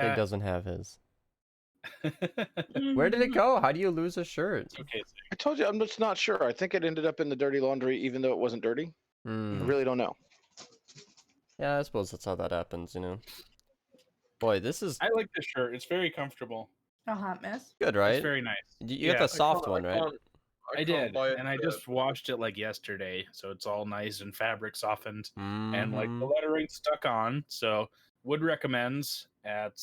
Sig doesn't have his. Where did it go? How do you lose a shirt? Okay, I told you, I'm just not sure. I think it ended up in the dirty laundry, even though it wasn't dirty. I really don't know. Yeah, I suppose that's how that happens, you know. Boy, this is I like this shirt. It's very comfortable. A hot mess. good, right? It's very nice. You got the soft one, right? I did, and I just washed it like yesterday, so it's all nice and fabric softened, and like the lettering stuck on. So would recommends at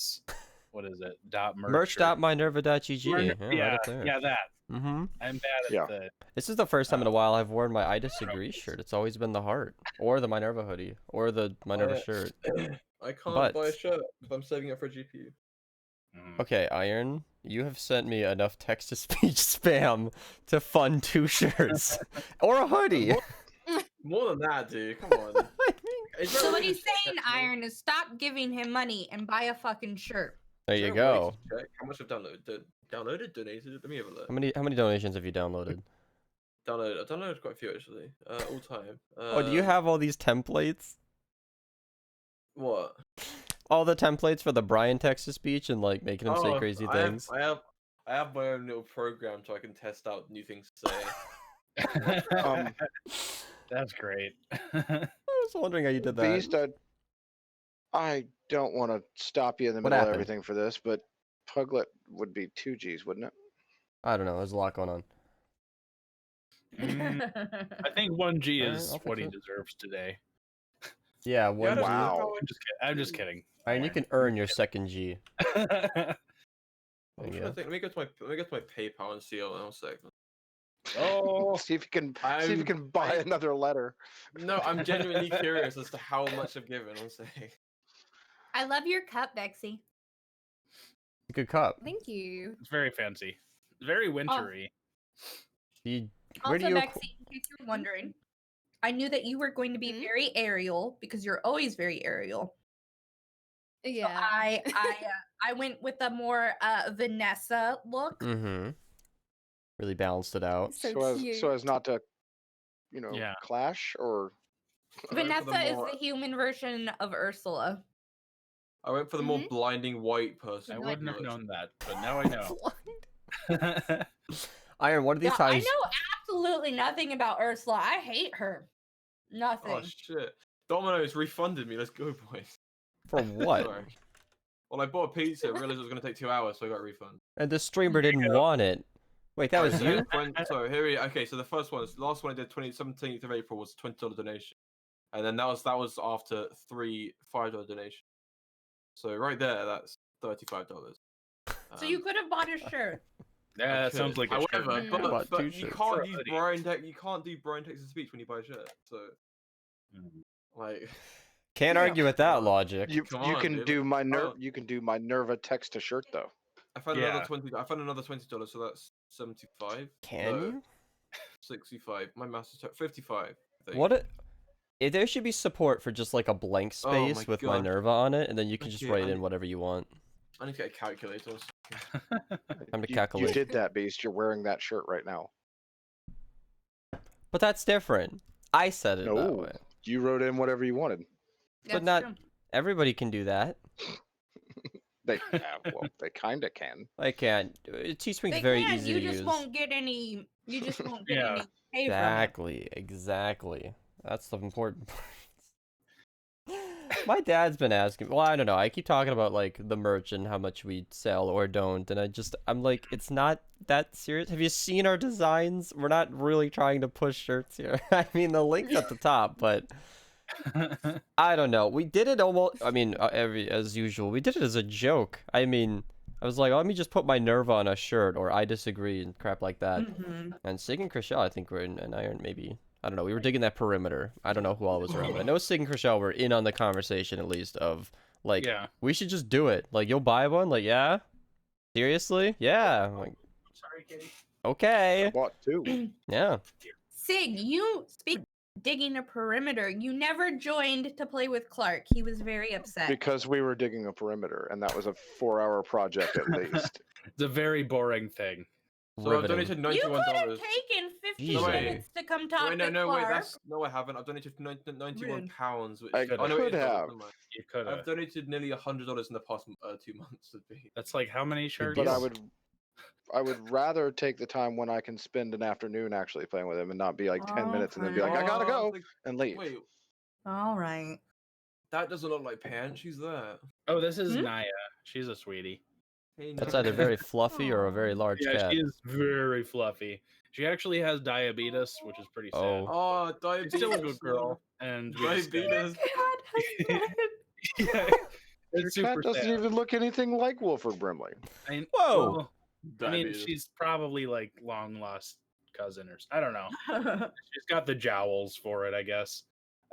what is it? Merch.minerva.gg. Yeah, right that. I'm bad at the. This is the first time in a while I've worn my I Disagree shirt. It's always been the heart, or the Minerva hoodie, or the Minerva shirt. I can't buy a shirt if I'm saving it for a GPU. Okay, Iron, you have sent me enough text-to-speech spam to fund 2 shirts. Or a hoodie. More than that, dude. Come on. So what he's saying, Iron, is stop giving him money and buy a fucking shirt. There you go. How much I've downloaded? Donated? Let me have a look. How many donations have you downloaded? I downloaded quite a few actually. All time. Oh, do you have all these templates? What? All the templates for the Brian text-to-speech and like making him say crazy things. I have my own little program so I can test out new things to say. That's great. I was wondering how you did that. Beast, I don't want to stop you in the middle of everything for this, but Puglet would be 2 Gs, wouldn't it? I don't know. There's a lot going on. I think 1 G is what he deserves today. Yeah, 1 G. Wow. I'm just kidding. I mean, you can earn your 2nd G. I'm trying to think. Let me go to my PayPal and see it in a second. Oh, see if you can buy another letter. No, I'm genuinely curious as to how much I've given. I'm saying. I love your cup, Bexy. Good cup. Thank you. It's very fancy. Very wintry. Also, Bexy, in case you're wondering, I knew that you were going to be very aerial because you're always very aerial. Yeah. So I went with a more Vanessa look. Really balanced it out. So as not to, clash or. Vanessa is the human version of Ursula. I went for the more blinding white person. I wouldn't have known that, but now I know. Iron, one of these times. I know absolutely nothing about Ursula. I hate her. Nothing. Oh shit! Domino's refunded me. Let's go, boys. For what? Sorry. Well, I bought a pizza. Realized it was going to take 2 hours, so I got a refund. And the streamer didn't want it. Wait, that was you? So here we. Okay, so the first one, last one I did, 17th of April, was $20 donation, and then that was after 3 $5 donations. So right there, that's $35. So you could have bought a shirt. Yeah, that sounds like a shirt. However, but you can't use you can't do Brian text-to-speech when you buy a shirt. So, like, can't argue with that logic. You can do Minerva text to shirt though. I found another $20, so that's 75. Can you? 65. My maths is 55. If there should be support for just like a blank space with Minerva on it, and then you can just write in whatever you want. I need to get a calculator. Time to calculate. You did that, Beast. You're wearing that shirt right now. But that's different. I said it that way. You wrote in whatever you wanted. But not everybody can do that. They kind of can. I can't. Teespring's very easy to use. You just won't get any pay Exactly. That's the important part. My dad's been asking. Well, I don't know. I keep talking about like the merch and how much we sell or don't, and I'm like, it's not that serious. Have you seen our designs? We're not really trying to push shirts here. I mean, the link's at the top, but I don't know. We did it almost. I mean, as usual, we did it as a joke. I mean, I was like, let me just put Minerva on a shirt, or I disagree and crap like that. And Sig and Chriselle, I think we're in an Iron maybe. I don't know. We were digging that perimeter. I don't know who all was around, but I know Sig and Chriselle were in on the conversation at least of like, we should just do it. Like, you'll buy one? Like, yeah? Seriously? Yeah. I'm like, sorry, Kitty. Okay. I bought 2. Yeah. Sig, you speak digging a perimeter. You never joined to play with Clark. He was very upset. Because we were digging a perimeter, and that was a 4-hour project at least. It's a very boring thing. So I've donated $91. You could have taken 15 Jeez. minutes to come talk Wait, to no, Clark. no, I haven't. I've donated £91, which I no, could it is have. dollars, You could I've have. donated nearly $100 in the past 2 months. That's like how many sharks? But deal. I would rather take the time when I can spend an afternoon actually playing with him and not be like 10 minutes and then be like, I gotta go and leave. Wait, All right. that doesn't look like Pan. She's there. Oh, this is Naya. She's a sweetie. Hey, That's Naya. either very fluffy or a very large Yeah, cat. she is very fluffy. She actually has diabetes, which is pretty sad. Oh, diabetes. She's still a good girl, and we just, Diabetes. yeah, Your it's cat super doesn't sad. even look anything like Wilford Brimley. Whoa. well, I mean, Diabetes. she's probably like long lost cousin or I don't know. She's got the jowls for it, I guess.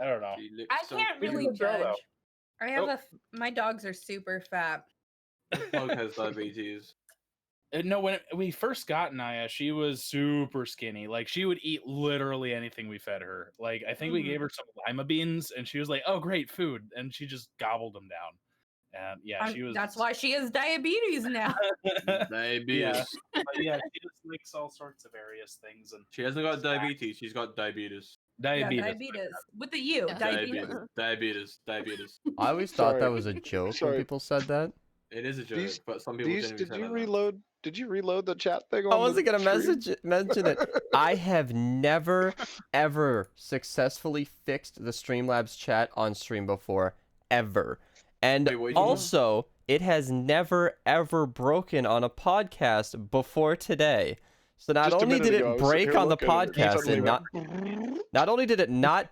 I don't know. She looks I so can't really good girl, judge. though. I have Oh. my dogs are super fat. Pug has diabetes. No, when we first got Naya, she was super skinny. Like she would eat literally anything we fed her. Like I think we gave her some lima beans, and she was like, "Oh, great food," and she just gobbled them down. And yeah, she was. That's why she has diabetes now. Diabetes. Yeah. But yeah, she just likes all sorts of various things and She hasn't got diabetes. She's got diabetes. diabetes. Yeah, diabetes. With the U. Yeah. Diabetes. Diabetes. I always thought that Sorry. was a joke when Sorry. people said that. It is a joke, These- but some people genuinely Did say you that. reload? Did you reload the chat thing? I on wasn't the gonna stream? mention it. I have never ever successfully fixed the Streamlabs chat on stream before, ever. And Wait, what you mean? also, it has never ever broken on a podcast before today. So not Just a only minute did ago, I it was sitting break here on the looking at it, and podcast suddenly and went, not only did it not,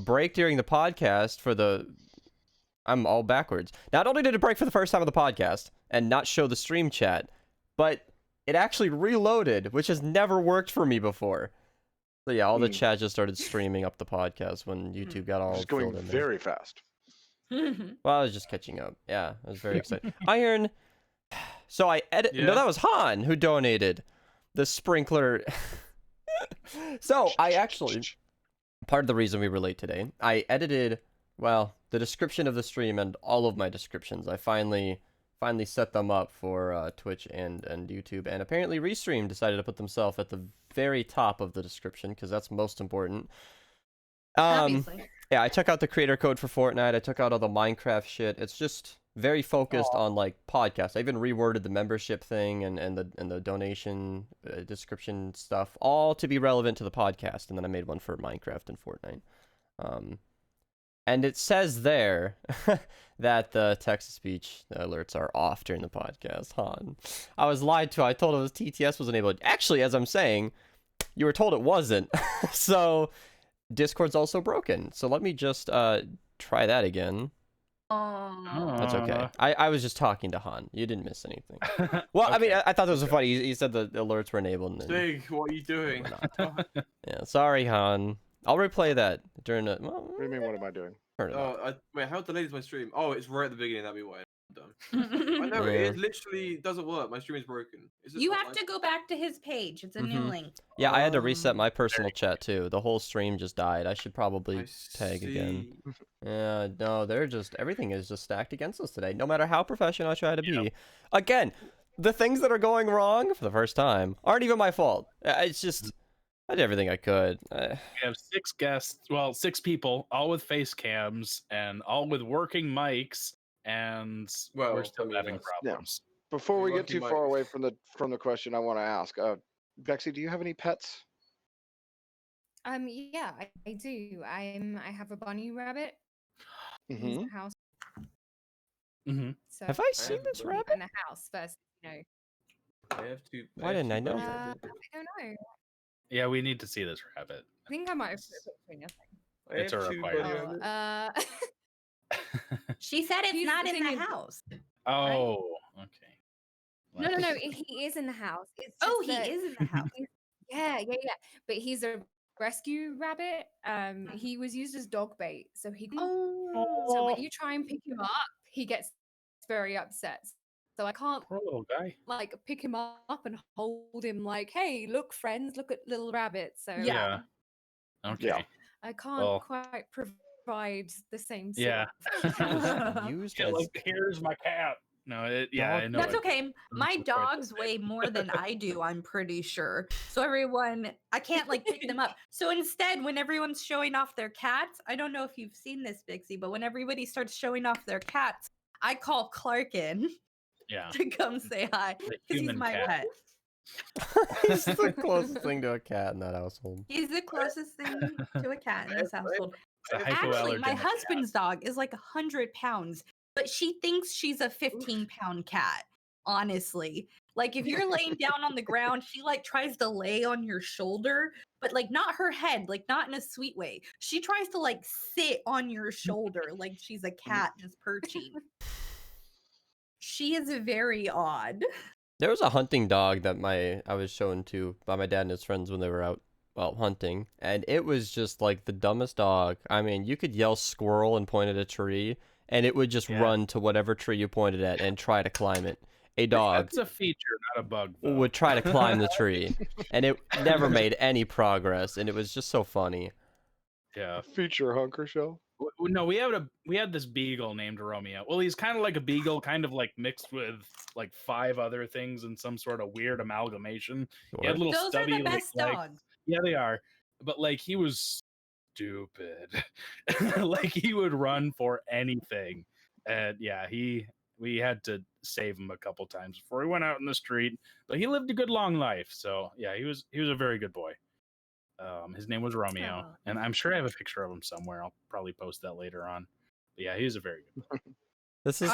break during the podcast for the I'm all backwards. Not only did it break for the first time on the podcast and not show the stream chat, but it actually reloaded, which has never worked for me before. So yeah, all the chat just started streaming up the podcast when YouTube got all It's going filled in there. very fast. Well, I was just catching up. Yeah, I was very excited. Iron. So I edit. No, Yeah. that was Han who donated the sprinkler. So I actually, part of the reason we were late today, I edited, well, the description of the stream and all of my descriptions. I finally set them up for Twitch and YouTube, and apparently Restream decided to put themselves at the very top of the description because that's most important. Obviously. Yeah, I took out the creator code for Fortnite. I took out all the Minecraft shit. It's just very focused on like podcasts. I even reworded the membership thing and the donation description stuff, all to be relevant to the podcast. And then I made one for Minecraft and Fortnite. And it says there that the text-to-speech alerts are off during the podcast. Han, I was lied to. I told it was TTS was enabled. Actually, as I'm saying, you were told it wasn't. So Discord's also broken. So let me just try that again. That's okay. I was just talking to Han. You didn't miss anything. Well, I mean, I thought that was funny. He said the alerts were enabled. And then Sig, what are you doing? yeah, sorry, Han. I'll replay that during the. Well, What do you mean? What am I doing? turn it off. Wait, how delayed is my stream? Oh, it's right at the beginning. That'd be why I'm done. I know Yeah. it literally doesn't work. My stream is broken. Is this You not have live? to go back to his page. It's a new Mhm. link. Yeah, I had to reset my personal chat too. The whole stream just died. I should probably I tag again. see. Yeah, no, everything is just stacked against us today. No matter how professional I try to be. Again, the things that are going wrong for the first time aren't even my fault. It's just, I did everything I could. We have 6 guests, well, 6 people, all with face cams and all with working mics, and Well, we're still I mean, having that's- problems. Before we get Lucky too far Mike. away from the question, I want to ask, Bexy, do you have any pets? Yeah, I do. I have a bunny rabbit. He's Mm-hmm. in the house. Mm-hmm. So Have I seen have this a rabbit? in the house first, I have two. Why have didn't I two know bunny that? rabbits. I don't know. Yeah, we need to see this rabbit. I think I might have put a picture in your thing. I It's have a two required bunny Oh, rabbits. She said it's Here's not the in thing the is- house. Oh, okay. no, he is in the house. It's Oh, just he that is in the house. Yeah. But he's a rescue rabbit. He was used as dog bait, so he. Oh. So when you try and pick him up, he gets very upset. So I can't Poor little guy. like pick him up and hold him like, hey, look, friends, look at little rabbit. So Yeah. Okay. Yeah. I can't Well- quite provide the same. Sort Yeah. of- Used Yeah, as look, here's my cat. I know. That's okay. My dogs weigh more than I do, I'm pretty sure. So I can't like pick them up. So instead, when everyone's showing off their cats, I don't know if you've seen this, Bixie, but when everybody starts showing off their cats, I call Clark in to come say hi because he's my pet. He's the closest thing to a cat in that household. He's the closest thing to a cat in this household. Actually, my husband's dog is like 100 pounds, but she thinks she's a 15-pound cat, honestly. Like, if you're laying down on the ground, she, like, tries to lay on your shoulder, but, like, not her head, like, not in a sweet way. She tries to, like, sit on your shoulder like she's a cat just perching. She is very odd. There was a hunting dog that I was shown to by my dad and his friends when they were out, well, hunting, and it was just like the dumbest dog. I mean, you could yell squirrel and point at a tree, and it would just run to whatever tree you pointed at and try to climb it. A dog. That's a feature, not a bug, though. Would try to climb the tree, and it never made any progress, and it was just so funny. Yeah. Feature, Hunker Show. No, we had this beagle named Romeo. Well, he's kind of like a beagle, kind of like mixed with like 5 other things in some sort of weird amalgamation. He had little Those stubby, are the best dogs. Yeah, they are. But like he was stupid. Like he would run for anything. And yeah, we had to save him a couple times before he went out in the street. But he lived a good long life. So yeah, he was a very good boy. His name was Romeo, and I'm sure I have a picture of him somewhere. I'll probably post that later on. But yeah, he's a very good boy. This is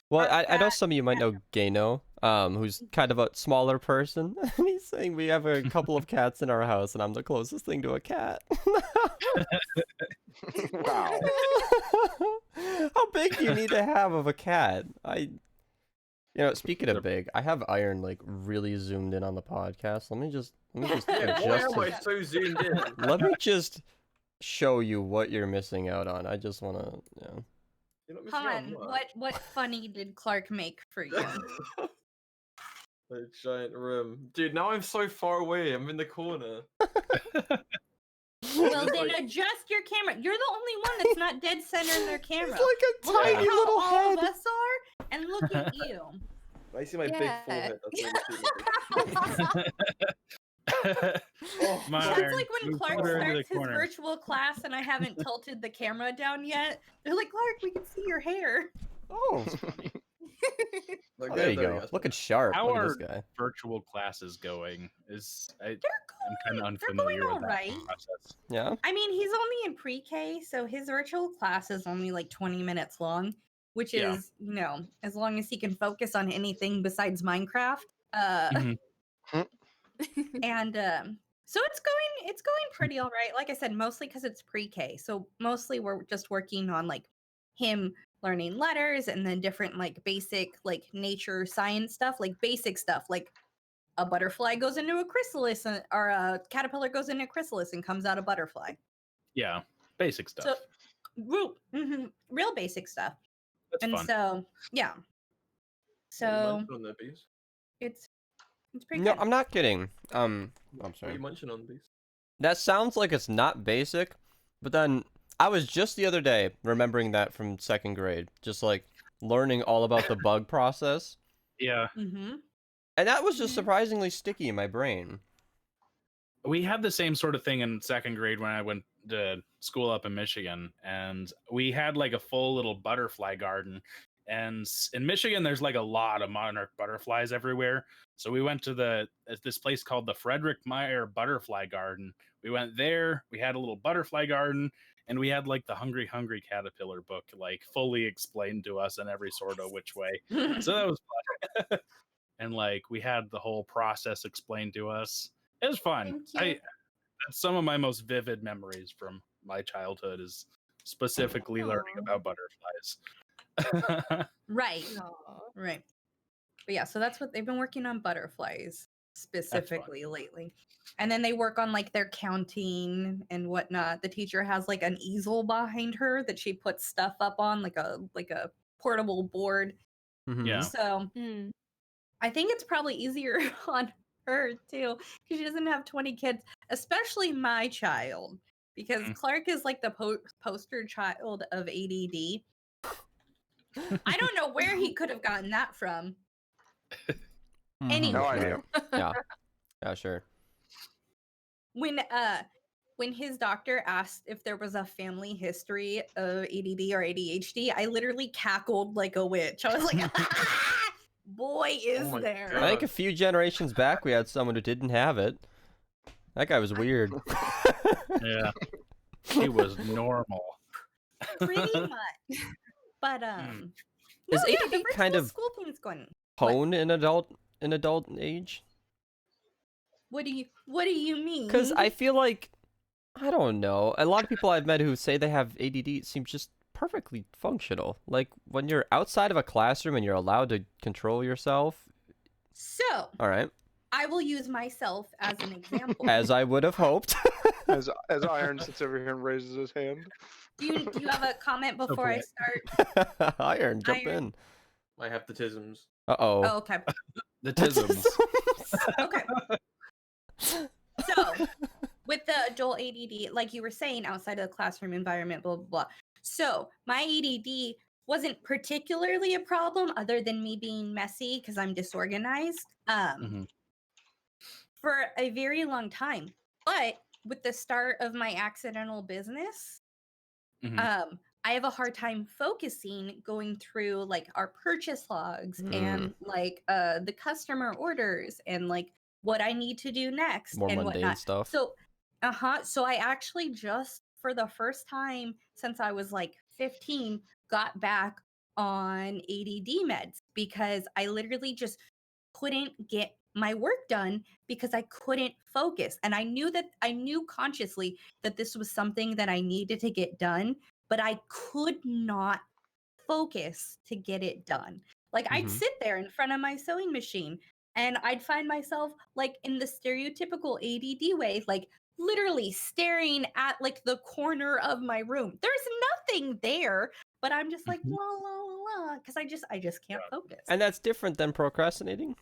well, I know some of you might know Gano, who's kind of a smaller person. And he's saying we have a couple of cats in our house, and I'm the closest thing to a cat. Wow. How big do you need to have of a cat? Speaking of big, I have Iron like really zoomed in on the podcast. Let me just adjust. Why am I so zoomed in? Let me just show you what you're missing out on. I just want to, Han, what funny did Clark make for you? A giant room. Dude, now I'm so far away. I'm in the corner. Well, then adjust your camera. You're the only one that's not dead center in their camera. It's like a tiny little all head. of us are, and look at you. I see my big forehead. Oh, That's like when Clark starts his virtual class and I haven't tilted the camera down yet. They're like, Clark, we can see your hair. Oh. There you go. Looking sharp. How Look at are this guy. virtual classes going? I'm kind of They're unfamiliar going with that alright. process. Yeah. I mean, he's only in pre-K, so his virtual class is only like 20 minutes long, which is, as long as he can focus on anything besides Minecraft. Mhm. And so it's going pretty all right. Like I said, mostly because it's pre-K. So mostly we're just working on like him learning letters and then different like basic like nature science stuff, like basic stuff, like a butterfly goes into a chrysalis or a caterpillar goes into a chrysalis and comes out a butterfly. Yeah, basic stuff. So real basic stuff. That's and fun. So yeah. So it's pretty No, good. I'm not kidding. I'm What are sorry. you munching on these? That sounds like it's not basic, but then I was just the other day remembering that from 2nd grade, just like learning all about the bug process. Yeah. Mm-hmm. And that was just surprisingly sticky in my brain. We had the same sort of thing in 2nd grade when I went to school up in Michigan, and we had like a full little butterfly garden. And in Michigan, there's like a lot of monarch butterflies everywhere. So we went to this place called the Frederick Meyer Butterfly Garden. We went there. We had a little butterfly garden, and we had like the Hungry Hungry Caterpillar book, like fully explained to us in every sort of which way. So that was fun. And like we had the whole process explained to us. It was fun. That's some of my most vivid memories from my childhood is specifically learning about butterflies. Right. Right. But yeah, so that's what they've been working on, butterflies specifically lately. And then they work on like their counting and whatnot. The teacher has like an easel behind her that she puts stuff up on, like a portable board. Mm-hmm. Yeah. So I think it's probably easier on her too, because she doesn't have 20 kids, especially my child, because Clark is like the poster child of ADD. I don't know where he could have gotten that from. Anyway. No idea. Yeah, sure. When his doctor asked if there was a family history of ADD or ADHD, I literally cackled like a witch. I was like, boy, is there. I think a few generations back, we had someone who didn't have it. That guy was weird. Yeah. He was normal. Pretty much. But, Is ADD kind of school thing's going honed in adult age? What do you mean? Because I feel like, I don't know, a lot of people I've met who say they have ADD seem just perfectly functional. Like, when you're outside of a classroom and you're allowed to control yourself. So, all right, I will use myself as an example. As I would have hoped. as Iron sits over here and raises his hand. Do you have a comment before I start? Iron, jump in. I have the tisms. Uh-oh. Oh, okay. The tisms. Okay. So, with the adult ADD, like you were saying, outside of the classroom environment, blah, blah, blah. So, my ADD wasn't particularly a problem other than me being messy because I'm disorganized for a very long time. But with the start of my accidental business, I have a hard time focusing going through like our purchase logs and like the customer orders and like what I need to do next More and mundane whatnot. stuff. So, so I actually just for the first time since I was like 15 got back on ADD meds because I literally just couldn't get my work done because I couldn't focus. And I knew consciously that this was something that I needed to get done, but I could not focus to get it done. Like I'd sit there in front of my sewing machine and I'd find myself like in the stereotypical ADD way, like literally staring at like the corner of my room. There's nothing there, but I'm just like la la la la because I just can't focus. And that's different than procrastinating.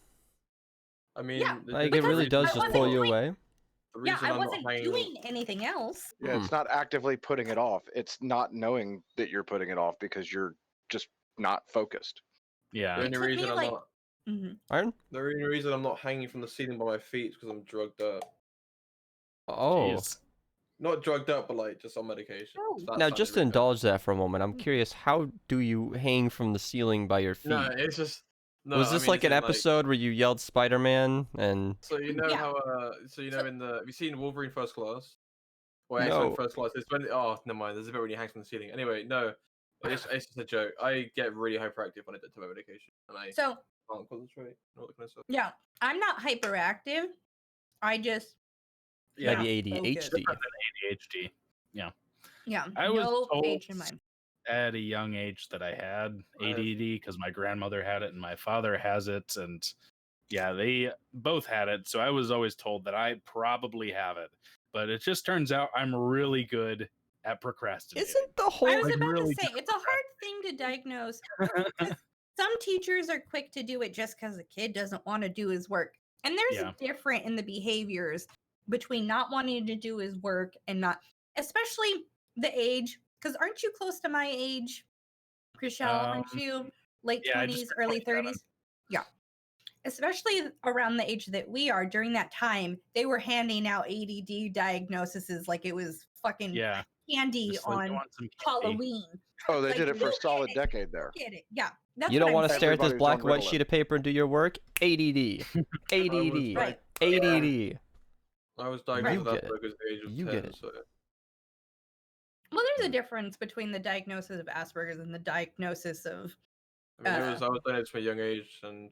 I mean, Yeah, like it really does just pull you away. Yeah, I wasn't doing anything else. Yeah, it's not actively putting it off. It's not knowing that you're putting it off because you're just not focused. Yeah. The only reason I'm not. Iron? The only reason I'm not hanging from the ceiling by my feet is because I'm drugged up. Oh. Jeez. Not drugged up, but like just on medication. Oh. Now, just to indulge that for a moment, I'm curious, how do you hang from the ceiling by your feet? No, it's just. No, was this like an episode where you yelled Spider-Man and? So you know how in the have you seen Wolverine First Class? Or No. X-Men First Class? It's when never mind. There's a bit when he hangs from the ceiling. Anyway, no, it's just a joke. I get really hyperactive when I take my medication, and I can't concentrate. All that kind of stuff. Yeah, I'm not hyperactive. I just maybe ADHD. ADHD. Yeah. Yeah. I was told HMI. at a young age that I had ADD because my grandmother had it and my father has it, and yeah, they both had it. So I was always told that I probably have it, but it just turns out I'm really good at procrastinating. Isn't the whole? I was about really to say it's a hard thing to diagnose. Some teachers are quick to do it just because the kid doesn't want to do his work, and there's a difference in the behaviors between not wanting to do his work and not, especially the age. Because aren't you close to my age, Chriselle? Aren't you late 20s, early 30s? Yeah. Especially around the age that we are, during that time, they were handing out ADD diagnoses like it was fucking candy on Halloween. Oh, they did it for a solid decade there. Get it? Yeah. That's You don't want to stare at this Everybody's black on and white Ritalin. sheet of paper and do your work? ADD. ADD. Right. ADD. I was diagnosed Right. at the age of You 10, get it. So. Well, there's a difference between the diagnosis of Asperger's and the diagnosis of. I mean, I was diagnosed from a young age, and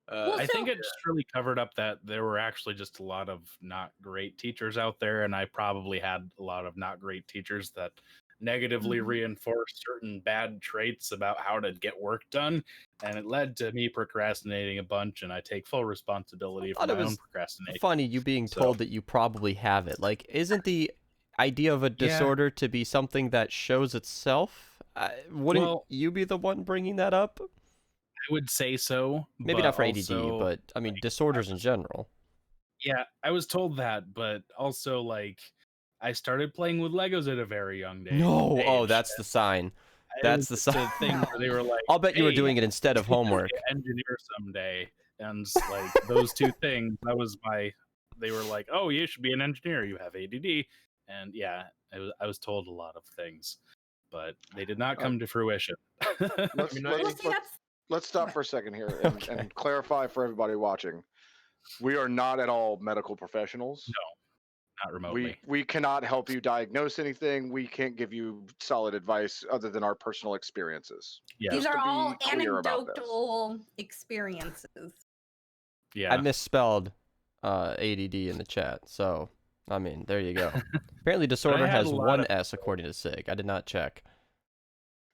I think it just really covered up that there were actually just a lot of not great teachers out there, and I probably had a lot of not great teachers that negatively reinforced certain bad traits about how to get work done, and it led to me procrastinating a bunch, and I take full responsibility for my own procrastination. Funny you being told that you probably have it. Like, isn't the idea of a disorder to be something that shows itself? Wouldn't you be the one bringing that up? I would say so. Maybe not for ADD, but I mean disorders in general. Yeah, I was told that, but also like I started playing with Legos at a very young age. No, oh, that's the sign. That's the thing where they were like, I'll bet you were "Hey, doing it instead of you should homework. be an engineer someday." And like those two things, that was my. They were like, "Oh, you should be an engineer. You have ADD." And yeah, I was told a lot of things, but they did not come to fruition. Let's stop for a second here and clarify for everybody watching. We are not at all medical professionals. No, not remotely. We cannot help you diagnose anything. We can't give you solid advice other than our personal experiences. Yeah. These are all anecdotal experiences. Yeah. I misspelled ADD in the chat, so I mean, there you go. Apparently, disorder has one S according to SIG. I did not check.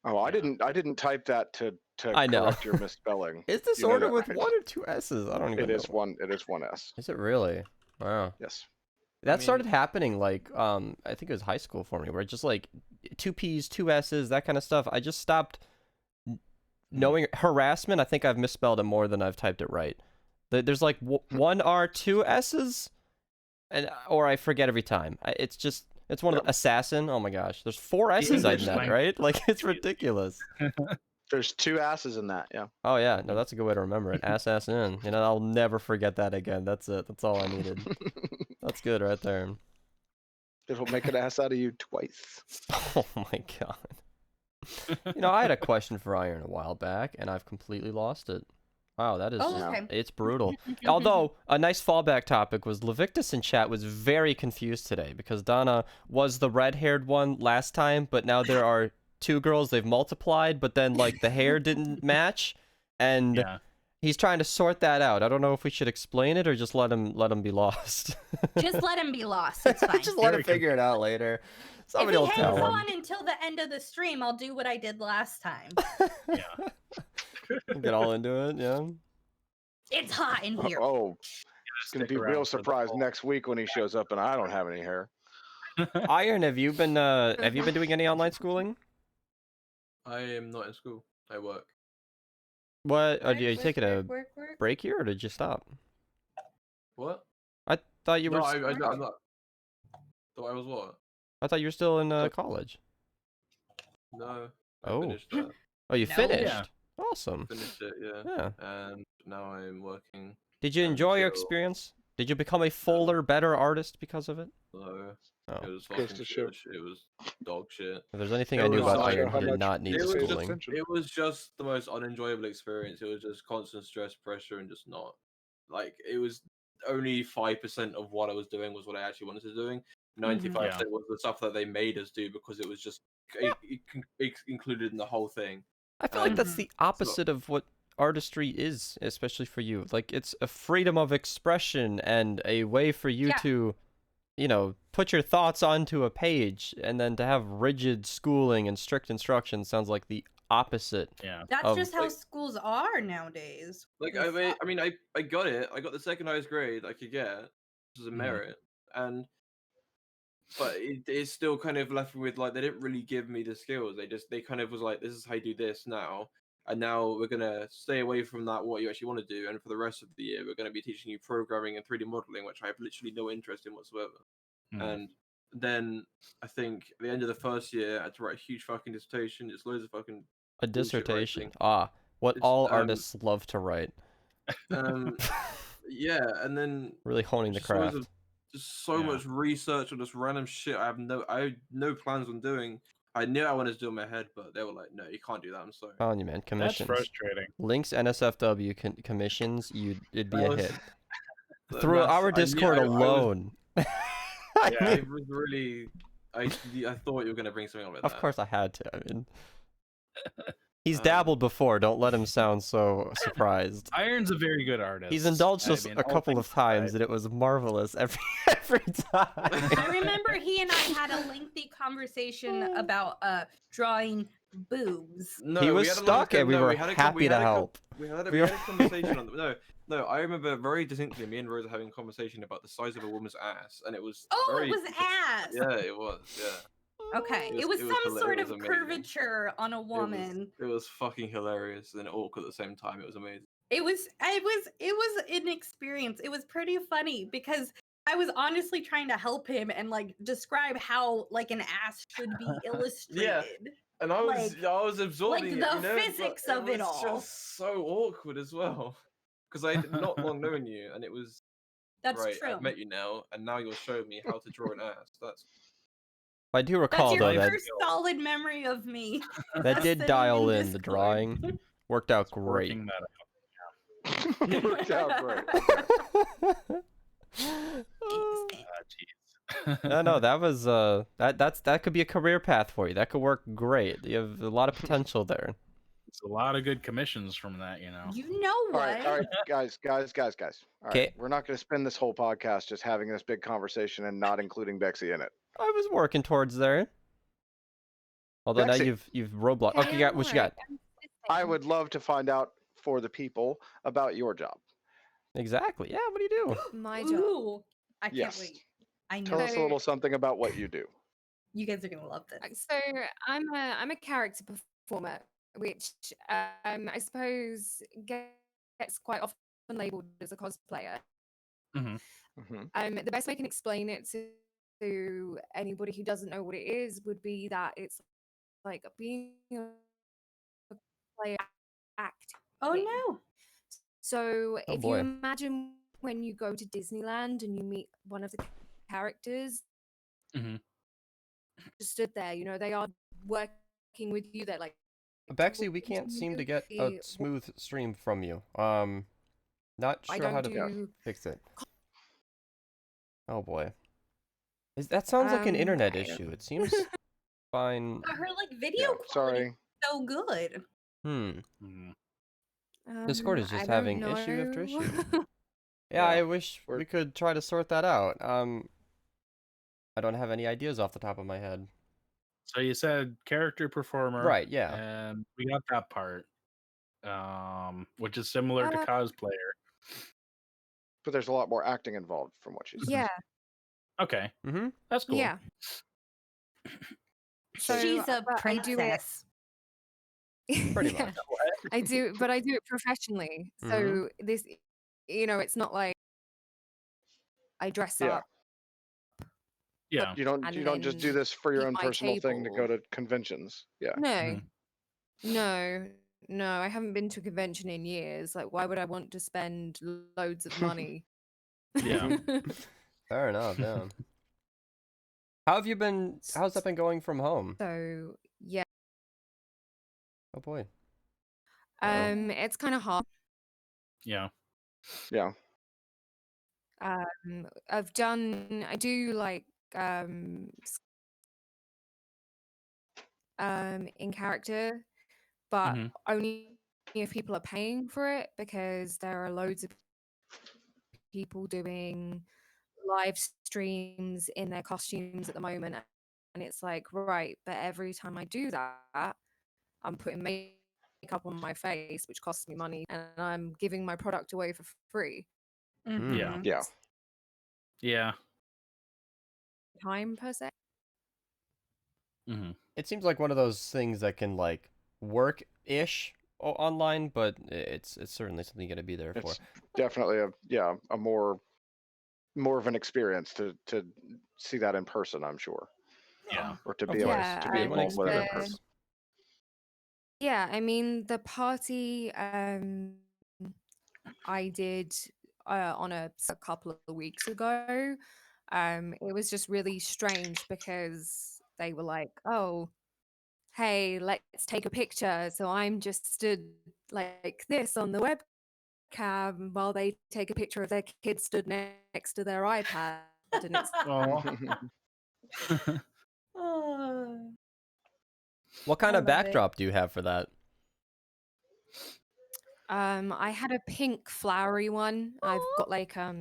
Oh, I didn't type that to correct your misspelling. Is disorder with one or two S's? I don't even know. It is one S. Is it really? Wow. Yes. That started happening like I think it was high school for me, where just like two P's, two S's, that kind of stuff. I just stopped knowing harassment. I think I've misspelled it more than I've typed it right. There's like one R, two S's, or I forget every time. It's one of the assassin. Oh my gosh, there's four S's in that, right? Like it's ridiculous. There's two asses in that, yeah. Oh yeah, no, that's a good way to remember it. Assassin. You know, I'll never forget that again. That's it. That's all I needed. That's good right there. It'll make an ass out of you twice. Oh my god. You know, I had a question for Iron a while back, and I've completely lost it. Wow, that is it's brutal. Although a nice fallback topic was Levictus in chat was very confused today because Donna was the red-haired one last time, but now there are two girls. They've multiplied, but then like the hair didn't match, and he's trying to sort that out. I don't know if we should explain it or just let him be lost. Just let him be lost. It's fine. Just let him figure it out later. Somebody will tell him. If he hangs on until the end of the stream, I'll do what I did last time. Yeah. Get all into it, yeah. It's hot in here. Oh, it's gonna be real surprised next week when he shows up and I don't have any hair. Iron, have you been doing any online schooling? I am not in school. I work. What? Are you taking a break here, or did you stop? What? I thought you were. No, I'm not. Thought I was what? I thought you were still in college. No. I finished that. Oh, you finished? Yeah. Awesome. Finished it, yeah. Yeah. And now I'm working. Did you enjoy your experience? Did you become a fuller, better artist because of it? No. Oh. It was fucking shit. It was dog shit. If there's anything I knew about Iron, he did not need schooling. It was just the most unenjoyable experience. It was just constant stress, pressure, and just not like it was only 5% of what I was doing was what I actually wanted to do. 95% was the stuff that they made us do because it was just it included in the whole thing. I feel like that's the opposite of what artistry is, especially for you. Like it's a freedom of expression and a way for you to, you know, put your thoughts onto a page, and then to have rigid schooling and strict instruction sounds like the opposite. Yeah. That's just how schools are nowadays. Like I mean I got it. I got the second highest grade I could get, which is a merit, but it's still kind of left with like they didn't really give me the skills. They kind of was like, this is how you do this now, and now we're gonna stay away from that what you actually want to do, and for the rest of the year we're gonna be teaching you programming and 3D modeling, which I have literally no interest in whatsoever. And then I think at the end of the first year I had to write a huge fucking dissertation. It's loads of fucking a dissertation. What all artists love to write. Yeah, and then really honing the craft. Just so much research on this random shit I had no plans on doing. I knew I wanted to do it in my head, but they were like, no, you can't do that. I'm sorry. Telling you, man, commissions. That's frustrating. Links NSFW commissions, it'd be a hit. Through our Discord alone. I was really. I thought you were gonna bring something up with that. Of course, I had to. I mean, he's dabbled before. Don't let him sound so surprised. Iron's a very good artist. He's indulged us a couple of times, and it was marvelous every time. I remember he and I had a lengthy conversation about drawing boobs. No, he was stuck, and we were happy to help. We had a conversation on them. No, I remember very distinctly me and Rose having a conversation about the size of a woman's ass, and it was it was ass. Yeah, it was. Yeah. Okay, it was some sort of curvature on a woman. It was fucking hilarious and awkward at the same time. It was amazing. It was an experience. It was pretty funny because I was honestly trying to help him and like describe how like an ass should be illustrated. And I was absorbing like it, the physics of it all. It was just so awkward as well, because I had not long known you, and it was That's right. true. I've met you now, and now you're showing me how to draw an ass. That's. I do recall That's your though first solid memory of me. that did dial in the drawing. Worked out great. Working that out. Worked out great. No, that was that could be a career path for you. That could work great. You have a lot of potential there. It's a lot of good commissions from that, you know. You know what? All right, guys. All right, Okay. we're not going to spend this whole podcast just having this big conversation and not including Bexy in it. I was working towards there. Although now Bexy. you've Roblox. Okay, what you got? I would love to find out for the people about your job. Exactly. Yeah. What do you do? My job. Ooh, I can't Yes. wait. I know. Tell us a little something about what you do. You guys are gonna love this. So I'm a character performer, which I suppose gets quite often labeled as a cosplayer. The best way I can explain it to anybody who doesn't know what it is would be that it's like being a player act. Oh no. So if you boy. imagine when you go to Disneyland and you meet one of the characters, just stood there, you know, they are working with you. They're like, Bexy, we can't seem to get a smooth stream from you. Not sure how to fix it. Oh boy. That sounds like an internet issue. It seems fine. But her like video quality is so good. Discord is just having issue after issue. Yeah, I wish we could try to sort that out. I don't have any ideas off the top of my head. So you said character performer, right? Yeah, and we got that part, which is similar to cosplayer. But there's a lot more acting involved, from what she said. Yeah. Okay. That's cool. Yeah. So, she's a princess. Pretty much. I do it professionally. So this, you know, it's not like I dress up. Yeah. You don't just do this for your own personal thing to go to conventions. Yeah. No. I haven't been to a convention in years. Like, why would I want to spend loads of money? Yeah. Fair enough. Yeah. How's that been going from home? So yeah. Oh boy. It's kind of hard. Yeah. Yeah. I do like in character, but only if people are paying for it, because there are loads of people doing live streams in their costumes at the moment, and it's like, right, but every time I do that, I'm putting makeup on my face, which costs me money, and I'm giving my product away for free. Yeah. Time per se. It seems like one of those things that can like work-ish online, but it's certainly something you got to be there for. It's definitely a more of an experience to see that in person, I'm sure. Yeah. Or to be involved with it in person. Yeah, I mean, the party I did on a couple of weeks ago, it was just really strange because they were like, oh, hey, let's take a picture. So I'm just stood like this on the webcam while they take a picture of their kid stood next to their iPad. And it's What kind of backdrop do you have for that? I had a pink flowery one. I've got like a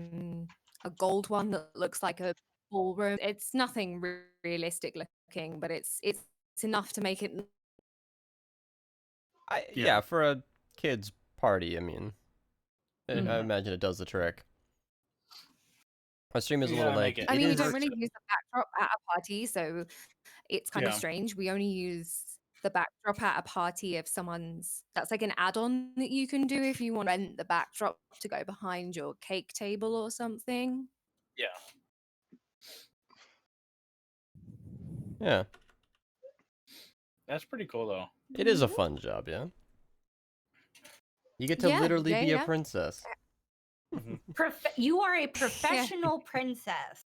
gold one that looks like a ballroom. It's nothing realistic looking, but it's enough to make it. Yeah, for a kid's party, I mean, I imagine it does the trick. My stream is a little like. I mean, we don't really use the backdrop at a party, so it's kind of strange. We only use the backdrop at a party if that's like an add-on that you can do if you want to rent the backdrop to go behind your cake table or something. Yeah. That's pretty cool, though. It is a fun job, yeah. You get to literally be a princess. You are a professional princess.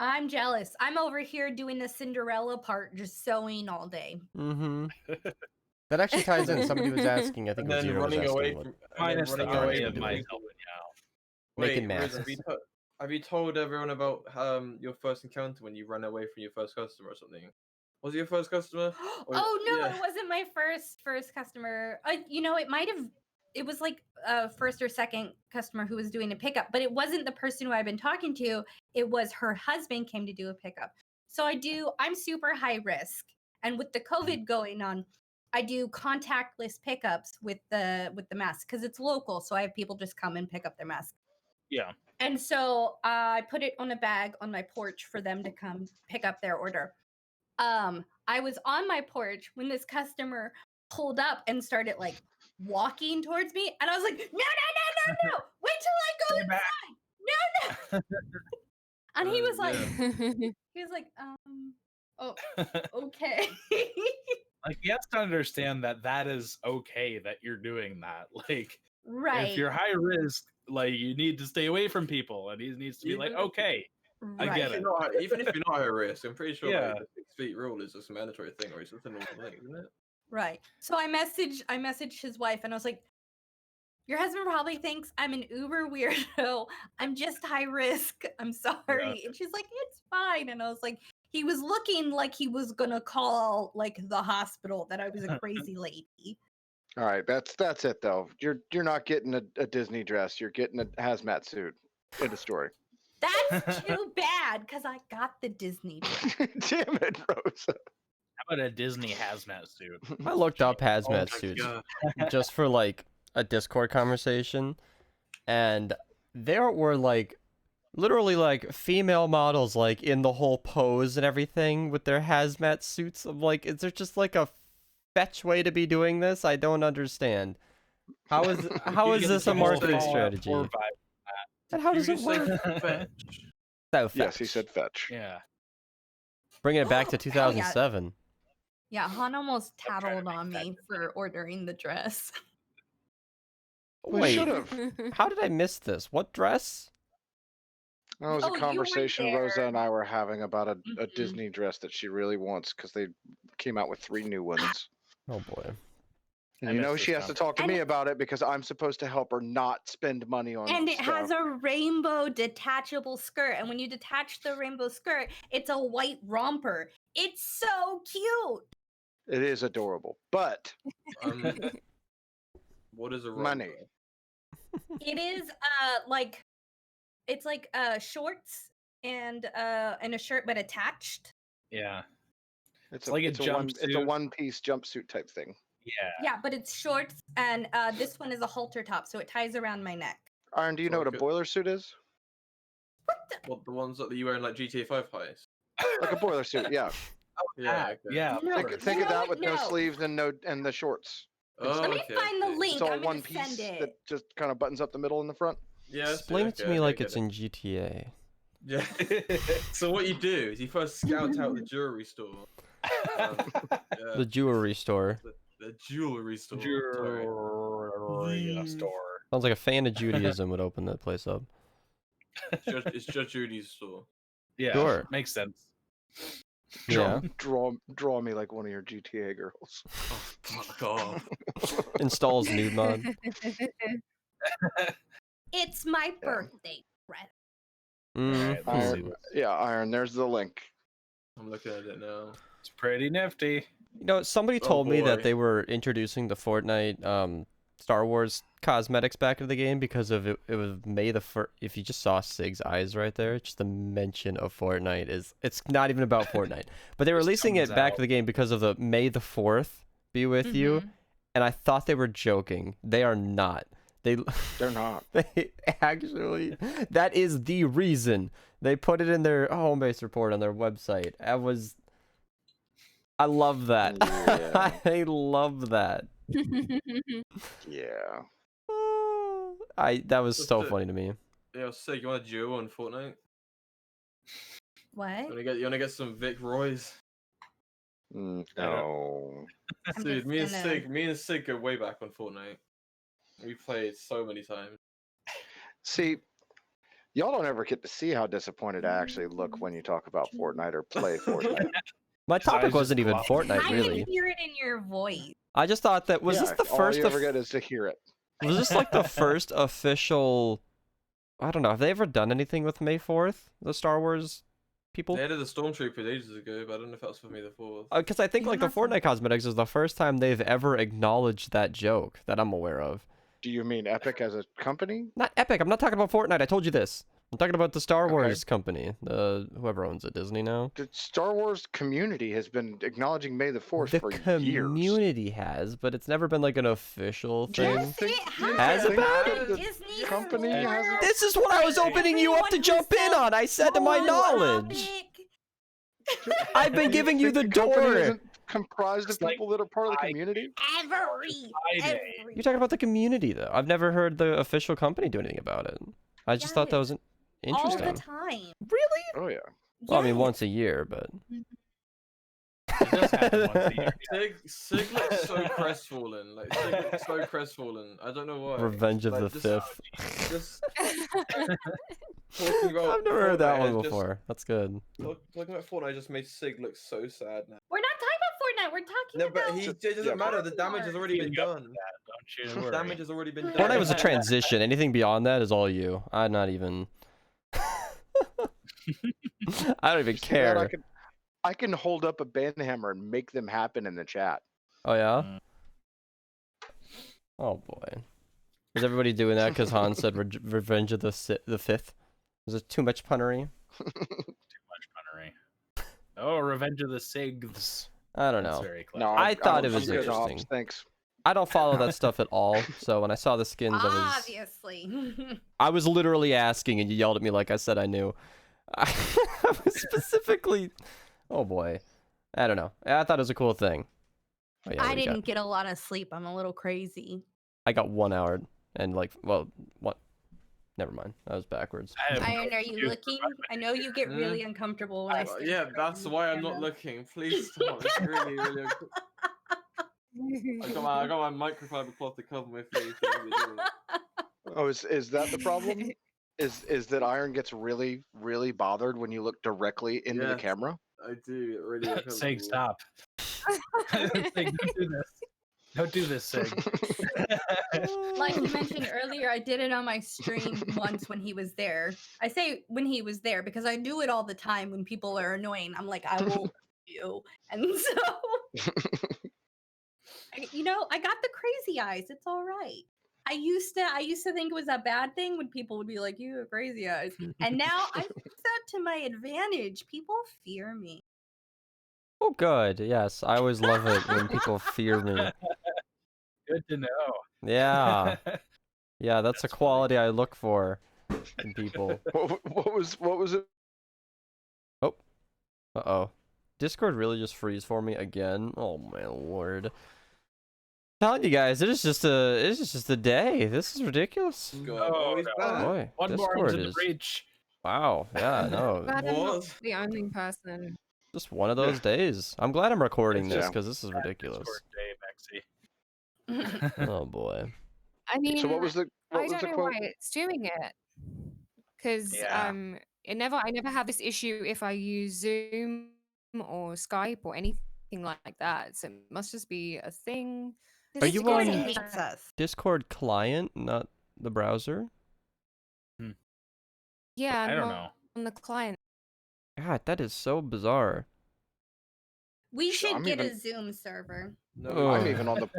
I'm jealous. I'm over here doing the Cinderella part, just sewing all day. That actually ties in. Somebody was asking. I think it was Zero running was away asking. Minus the army of my Making Wait, masks. have you told everyone about your first encounter when you ran away from your first customer or something? Was it your first customer? Oh no, it wasn't my first customer. You know, it might have. It was like a first or second customer who was doing a pickup, but it wasn't the person who I've been talking to. It was her husband came to do a pickup. So I'm super high risk, and with the COVID going on, I do contactless pickups with the mask because it's local. So I have people just come and pick up their mask. Yeah. And so I put it on a bag on my porch for them to come pick up their order. I was on my porch when this customer pulled up and started like walking towards me, and I was like, no, wait till I go inside. No. And he was like, oh, okay. Like, he has to understand that is okay that you're doing that. Like, right. If you're high risk, like, you need to stay away from people, and he needs to be like, okay, I get it. Even if you're not high risk, I'm pretty sure like, the 6 feet rule is just a mandatory thing, or it's just a normal thing, isn't it? Right. So I messaged his wife, and I was like, your husband probably thinks I'm an uber weirdo. I'm just high risk. I'm sorry. Yeah. And she's like, it's fine. And I was like, he was looking like he was gonna call like the hospital that I was a crazy lady. All right, that's it though. You're not getting a Disney dress. You're getting a hazmat suit. End of story. That's too bad because I got the Disney dress. Damn it, Rosa. How about a Disney hazmat suit? I looked up hazmat suits just for like a Discord conversation, and there were like literally like female models like in the whole pose and everything with their hazmat suits. I'm like, is there just like a fetch way to be doing this? I don't understand. How is this a marketing strategy? And how does it work? So yes, he said fetch. Yeah. Bringing it back to 2007. Yeah, Han almost tattled on me for ordering the dress. Wait, how did I miss this? What dress? That was a conversation Rosa and I were having about a Disney dress that she really wants because they came out with 3 new ones. Oh boy. And you know she has to talk to me about it because I'm supposed to help her not spend money on And it has a rainbow detachable skirt. And when you detach the rainbow skirt, it's a white romper. It's so cute. It is adorable. But what is a romper? Money. It is like it's like shorts and a shirt but attached. Yeah. It's a one-piece jumpsuit type thing. Yeah, but it's shorts, and this one is a halter top, so it ties around my neck. Iron, do you know what a boiler suit is? What, the ones that you wear in like GTA 5 heist? Like a boiler suit, yeah. Yeah. Okay. Yeah. Think of that with no sleeves and the shorts. Let me find the link. It's all I'm one piece that just kind of buttons up the middle and the front. Yeah. Explain it to me like it's in GTA. Yeah. So what you do is you first scout out the jewelry store. The jewelry store. The jewelry store. Jewelry store. Sounds like a fan of Judaism would open that place up. It's Judge Judy's store. Yeah, sure. Makes sense. Draw me like one of your GTA girls. Oh, God. Installs nude mod. It's my birthday, Brett. Iron, there's the link. I'm looking at it now. It's pretty nifty. You know, somebody told me that they were introducing the Fortnite Star Wars cosmetics back into the game because of it was May the 1st. If you just saw Sig's eyes right there, just the mention of Fortnite it's not even about Fortnite. But they're releasing it back to the game because of the May the 4th be with you. And I thought they were joking. They are not. They're not. They actually, that is the reason. They put it in their home base report on their website. I love that. Yeah. I love that. Yeah. That was so funny to me. Yeah, sick. You want a duo on Fortnite? What? You wanna get some Vic Roy's? No. Dude, me and Sig go way back on Fortnite. We played so many times. See, y'all don't ever get to see how disappointed I actually look when you talk about Fortnite or play Fortnite. My topic wasn't even Fortnite, really. I can hear it in your voice. I just thought that was this the first. All you ever get is to hear it. Was this like the first official? I don't know. Have they ever done anything with May 4th? The Star Wars people? They did the Stormtroopers ages ago, but I don't know if that was for May the 4th. Because I think like the Fortnite cosmetics is the first time they've ever acknowledged that joke that I'm aware of. Do you mean Epic as a company? Not Epic. I'm not talking about Fortnite. I told you this. I'm talking about the Star Wars company. Whoever owns it, Disney now. The Star Wars community has been acknowledging May the 4th for years. The community has, but it's never been like an official thing. Yes, it Has it been? Disney company has. This is what I was opening you up to jump in on. I said to my knowledge. I've been giving you the Company door. isn't comprised of people that are part of the community. Every. You're talking about the community, though. I've never heard the official company do anything about it. I just thought that was interesting. All the time. Really? Oh yeah. Well, I mean, once a year, but. It does happen once a year. Sig looks so crestfallen. Like, Sig looks so crestfallen. I don't know why. Revenge of Like, the Fifth. Just talking about I've never heard that one Fortnite before. That's good. Talking about Fortnite just made Sig look so sad now. We're not talking about Fortnite. We're talking No, about. but it doesn't matter. The damage has already been done. Don't you The worry. damage has already been done. Fortnite was a transition. Anything beyond that is all you. I'm not even. I don't even care. I can hold up a banhammer and make them happen in the chat. Oh yeah. Oh boy. Is everybody doing that because Han said Revenge of the Fifth? Was it too much punnery? Too much punnery. Oh, Revenge of the Sigs. I don't That's know. very clever. No, I thought it I'm was good, interesting. Ops, thanks. I don't follow that stuff at all. So when I saw the skins, Obviously. I was literally asking, and you yelled at me like I said I knew. I was specifically. Oh boy. I don't know. I thought it was a cool thing. Oh, yeah, I didn't get a lot of sleep. I'm a little crazy. I got 1 hour and like, well, what? Never mind. That was backwards. Iron, are you looking? I know you get really uncomfortable when I say Yeah, that's why I'm not looking. Please stop. It's really, really. I got my microfiber cloth to cover my face. Oh, is that the problem? Is that Iron gets really, really bothered when you look directly into the camera? I do. It really. Sig, stop. Sig, don't do this. Don't do this, Sig. Like you mentioned earlier, I did it on my stream once when he was there. I say when he was there because I do it all the time when people are annoying. I'm like, I will you. And so, I got the crazy eyes. It's all right. I used to think it was a bad thing when people would be like, you have crazy eyes. And now I use that to my advantage. People fear me. Oh, good. Yes, I always love it when people fear me. Good to know. Yeah. Yeah, that's a quality I look for in people. What was it? Oh. Uh-oh. Discord really just freeze for me again. Oh my lord. Telling you guys, it is just a day. This is ridiculous. Oh, he's back. Boy, One more Discord into the is. breach. Wow. Yeah. No. Glad I'm not the only person. Just one of those days. I'm glad I'm recording Yeah. this because this is ridiculous. Discord day, Bexy. Oh boy. I mean, So what was the I don't know quote? why it's doing it. Because Yeah. I never have this issue if I use Zoom or Skype or anything like that. So it must just be a thing. Are you Discord on hates us. Discord client, not the browser? Yeah, I I'm don't know. on the client. God, that is so bizarre. We should I'm get a even- Zoom server. No, I'm Ugh. even on the.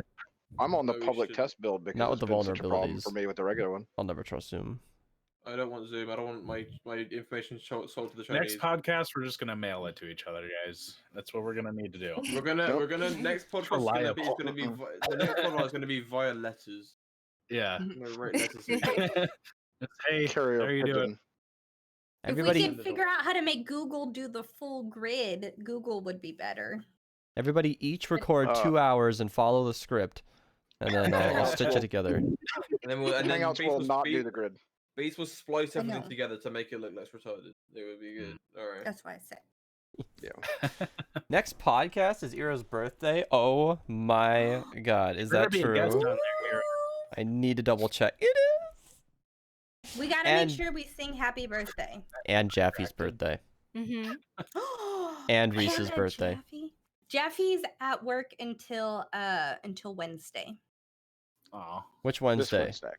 I'm on the No, we public should- test build because Not it's with the been such a problem vulnerabilities. for me with the regular one. I'll never trust Zoom. I don't want Zoom. I don't want my information sold to the Chinese. Next podcast, we're just gonna mail it to each other, guys. That's what we're gonna need to do. We're gonna next podcast Reliable. is gonna be the next podcast is gonna be via letters. Yeah. I'm gonna write letters. Hey, Carrier there you do it. printing. Everybody, If we could figure out how to make Google do the full grid, Google would be better. everybody, each record 2 hours and follow the script, and then we'll stitch it together. And then Hangouts will not do the grid. Beast will splice I everything know. together to make it look less retarded. It would be good. All right. That's why I said. Yeah. Next podcast is Ira's birthday. Oh my god, is that Be a guest true? on there, Ira. I need to double check. It is. We gotta And- make sure we sing happy birthday. And Jaffe's birthday. Mm-hmm. And Reese's birthday. Jaffe's at work until Wednesday. Oh, Which This Wednesday? Wednesday.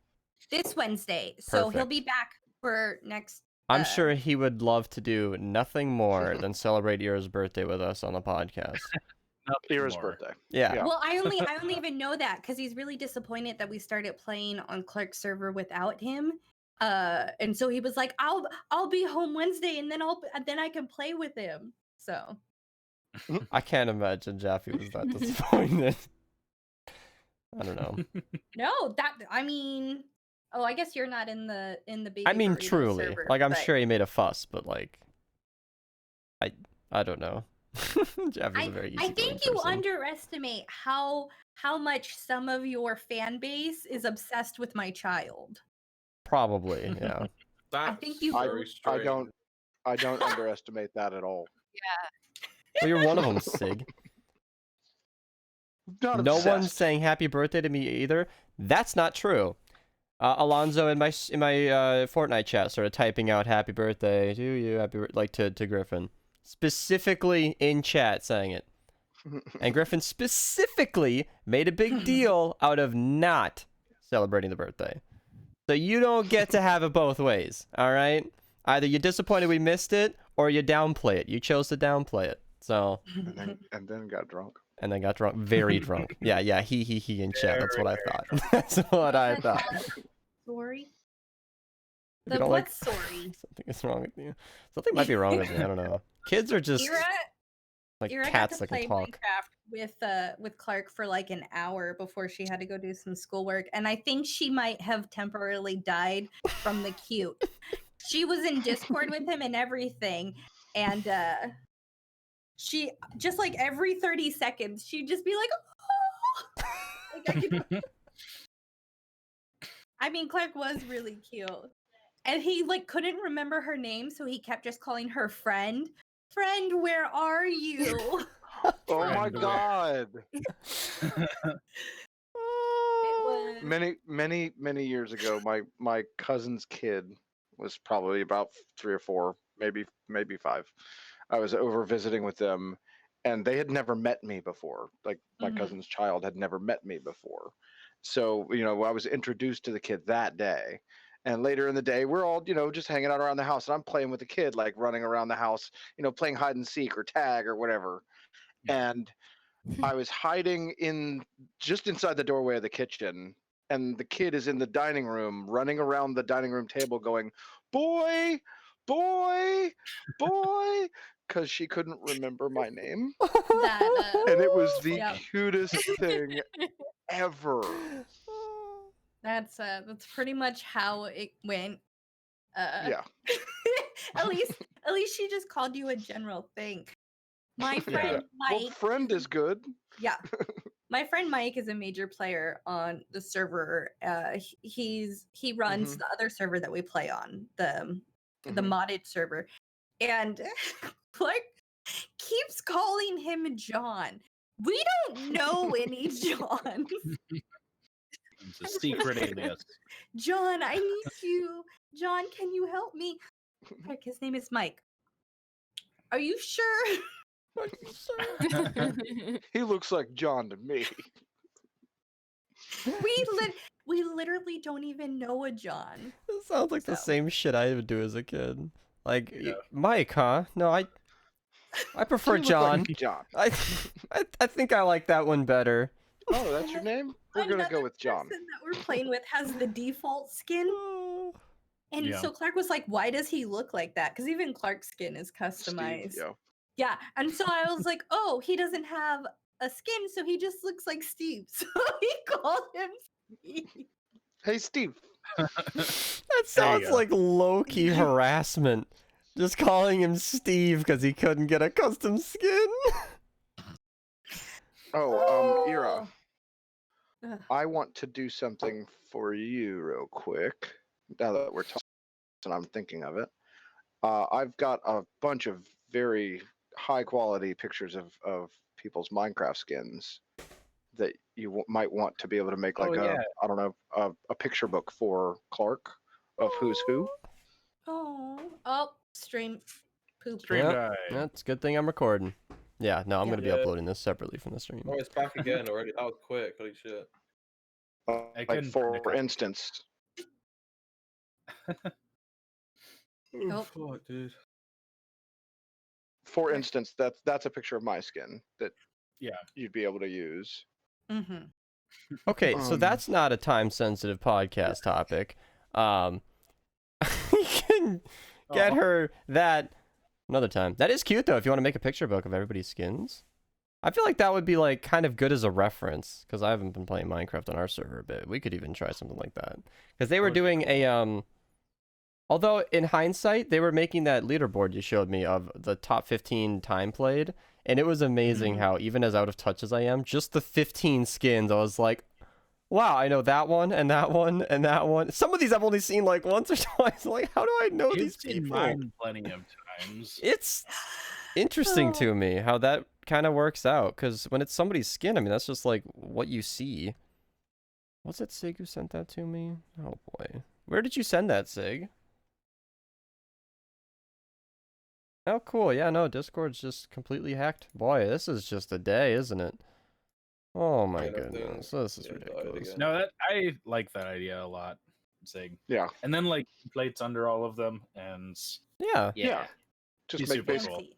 This Wednesday. So he'll Perfect. be back for next. I'm sure he would love to do nothing more than celebrate Ira's birthday with us on the podcast. Ira's birthday. Yeah. Yeah. Well, I only even know that because he's really disappointed that we started playing on Clark's server without him. And so he was like, "I'll be home Wednesday, and then I can play with him." So I can't imagine Jaffe was that disappointed. I don't know. no, I guess you're not in the baby. I mean, burrito truly. server, Like, I'm but sure he made a fuss, but like, I don't know. Jaffe's a very easy. I think you underestimate how much some of your fan base is obsessed with my child. Probably, yeah. I think you. I don't underestimate that at all. Well, you're one of them, Sig. Not No obsessed. one's saying happy birthday to me either. That's not true. Alonzo in my Fortnite chat started typing out happy birthday to you, to Griffin, specifically in chat saying it, and Griffin specifically made a big deal out of not celebrating the birthday. So you don't get to have it both ways. All right, either you're disappointed we missed it, or you downplay it. You chose to downplay it. So and then got drunk. And then got drunk, very drunk. Yeah, he in chat. That's what I thought. That's what I thought. Sorry. If you don't like, Sorry. something is wrong with you. Something might be wrong with me. I don't know. Kids are just like Ira cats got that to can play talk. Minecraft with Clark for like an hour before she had to go do some schoolwork, and I think she might have temporarily died from the cute. She was in Discord with him and everything, and she just like every 30 seconds she'd just be like, oh! I mean, Clark was really cute, and he like couldn't remember her name, so he kept just calling her friend. Friend, where are you? Oh my god! It was Many years ago, my cousin's kid was probably about 3 or 4, maybe 5. I was over visiting with them, and they had never met me before. Like my cousin's child had never met me before. So, I was introduced to the kid that day. And later in the day, we're all, just hanging out around the house, and I'm playing with the kid, like running around the house, playing hide and seek or tag or whatever. And I was hiding just inside the doorway of the kitchen, and the kid is in the dining room, running around the dining room table going, boy, boy, boy, because she couldn't remember my name. And it was the cutest thing ever. That's pretty much how it went. Yeah. At least she just called you a general thing. My friend Mike. Well, friend is good. Yeah. My friend Mike is a major player on the server. He runs the other server that we play on, the modded server. And Clark keeps calling him John. We don't know any Johns. It's a secret alias. John, I need you. John, can you help me? Clark, his name is Mike. Are you sure? He looks like John to me. We literally don't even know a John. It sounds like the same shit I would do as a kid. Like, Mike, huh? No, I prefer You look John. like John. I think I like that one better. Oh, that's your name? We're gonna go with John. The person that we're playing with has the default skin. And so Clark was like, why does he look like that? Because even Clark's skin is customized. Steve, yeah. And so I was like, oh, he doesn't have a skin, so he just looks like Steve. So he called him Steve. Hey, Steve. That sounds like low-key harassment. Just calling him Steve because he couldn't get a custom skin. Ira. I want to do something for you real quick. Now that we're talking, and I'm thinking of it. I've got a bunch of very high quality pictures of people's Minecraft skins that you might want to be able to make like I don't know a picture book for Clark of who's who. Oh, stream poop. Stream die. That's a good thing I'm recording. Yeah, no, I'm gonna be uploading this separately from the stream. Oh, it's back again already. That was quick. Holy shit. Like for instance. Oh, fuck, dude. For instance, that's a picture of my skin that yeah you'd be able to use. Mm-hmm. Okay, so that's not a time-sensitive podcast topic. You can get her that another time. That is cute though. If you want to make a picture book of everybody's skins, I feel like that would be like kind of good as a reference because I haven't been playing Minecraft on our server a bit. We could even try something like that because they were doing a Although in hindsight, they were making that leaderboard you showed me of the top 15 time played, and it was amazing how even as out of touch as I am, just the 15 skins, I was like, wow, I know that one and that one and that one. Some of these I've only seen like once or twice. Like, how do I know these people? Mine plenty of times. It's interesting to me how that kind of works out, because when it's somebody's skin, I mean, that's just like what you see. Was it Sig who sent that to me? Oh boy. Where did you send that, Sig? Oh, cool. Yeah, no, Discord's just completely hacked. Boy, this is just a day, isn't it? Oh my goodness, this is ridiculous. No, I like that idea a lot, Sig. Yeah. And then like plates under all of them, and yeah. Just make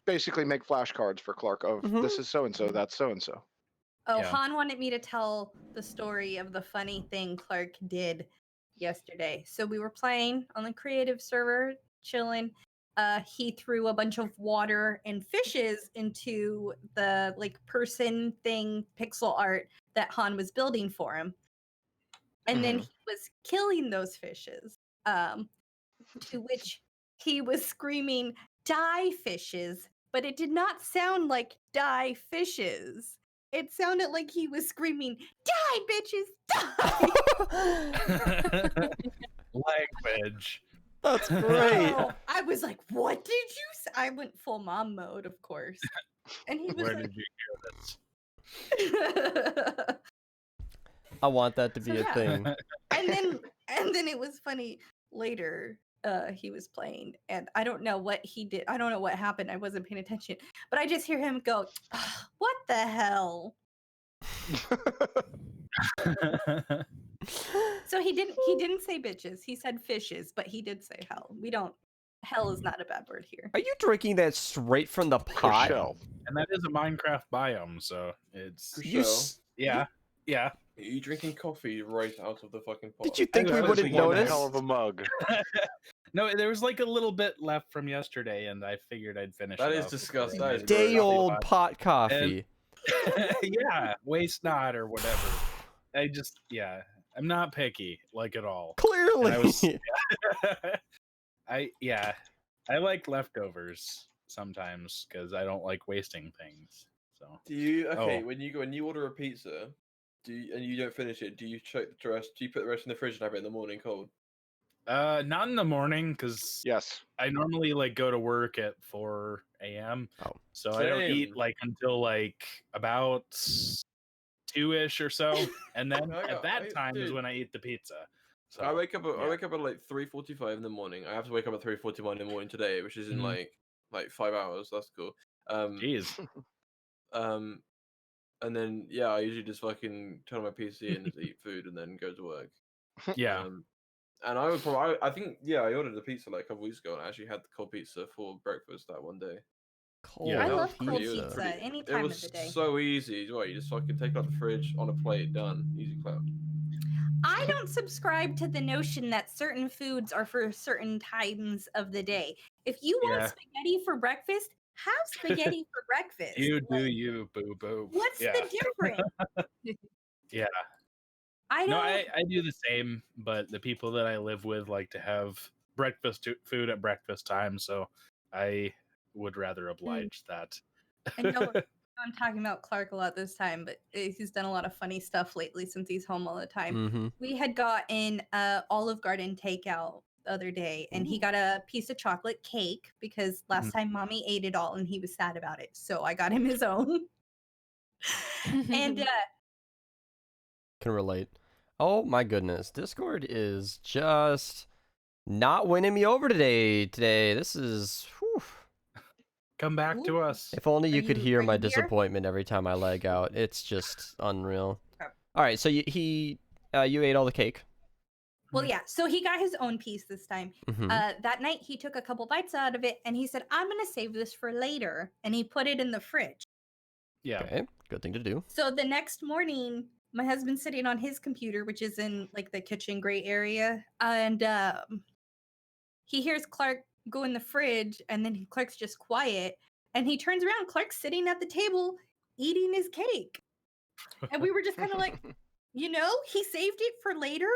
basically make flashcards for Clark of this is so and so, that's so and so. Oh, yeah. Han wanted me to tell the story of the funny thing Clark did yesterday. So we were playing on the creative server, chilling. He threw a bunch of water and fishes into the like person thing pixel art that Han was building for him. And then he was killing those fishes. To which he was screaming, "Die fishes," but it did not sound like "die fishes." It sounded like he was screaming, "Die bitches, die!" Language. That's great. I was like, "What did you say?" I went full mom mode, of course. And he was Where like, did you hear this? I want that to be a thing. And then it was funny later. He was playing, and I don't know what he did. I don't know what happened. I wasn't paying attention, but I just hear him go, "What the hell?" So he didn't say bitches. He said fishes, but he did say hell. Hell is not a bad word here. Are you drinking that straight from the pot? And that is a Minecraft biome, so it's yeah. Are you drinking coffee right out of the fucking pot? Did you think we wouldn't notice? Hell of a mug. No, there was like a little bit left from yesterday, and I figured I'd finish. That is disgusting. That is day-old pot coffee. Yeah, waste not or whatever. I'm not picky like at all. Clearly. I like leftovers sometimes because I don't like wasting things. So do you when you order a pizza, and you don't finish it, do you check the rest? Do you put the rest in the fridge and have it in the morning cold? Not in the morning because I normally like go to work at 4 a.m. So I don't eat like until like about 2-ish or so, and then at that time is when I eat the pizza. So I wake up at like 3:45 in the morning. I have to wake up at 3:41 in the morning today, which is in like 5 hours. That's cool. Jeez. And then I usually just fucking turn on my PC and just eat food and then go to work. Yeah. And I think I ordered a pizza like a couple weeks ago and I actually had the cold pizza for breakfast that one day. I love cold pizza any time of the day. It was so easy. Right, you just fucking take it out the fridge on a plate, done, easy clap. I don't subscribe to the notion that certain foods are for certain times of the day. If you want spaghetti for breakfast, have spaghetti for breakfast. You do you, boo boo. What's the difference? Yeah. I do the same, but the people that I live with like to have breakfast food at breakfast time, so I would rather oblige that. I know I'm talking about Clark a lot this time, but he's done a lot of funny stuff lately since he's home all the time. We had gotten Olive Garden takeout the other day, and he got a piece of chocolate cake because last time mommy ate it all and he was sad about it. So I got him his own. And can relate. Oh my goodness, Discord is just not winning me over today. This is. Whew. Come back to us. If only you could hear my disappointment every time I lag out. It's just unreal. Okay. All right, so you ate all the cake. Well, yeah. So he got his own piece this time. That night, he took a couple bites out of it, and he said, "I'm gonna save this for later," and he put it in the fridge. Yeah. Okay. Good thing to do. So the next morning, my husband's sitting on his computer, which is in like the kitchen grate area, and he hears Clark go in the fridge, and then Clark's just quiet, and he turns around. Clark's sitting at the table eating his cake, and we were just kind of like, he saved it for later.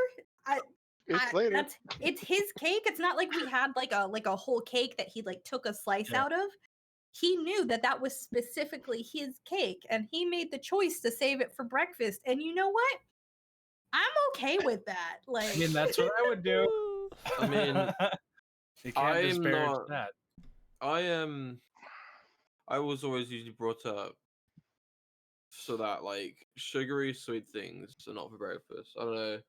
Later. It's his cake. It's not like we had like a whole cake that he like took a slice out of. He knew that was specifically his cake, and he made the choice to save it for breakfast. And you know what? I'm okay with that. Like, I mean, that's what I would do. I mean, you can't disparage that. I was always usually brought up so that like sugary sweet things are not for breakfast. I don't know.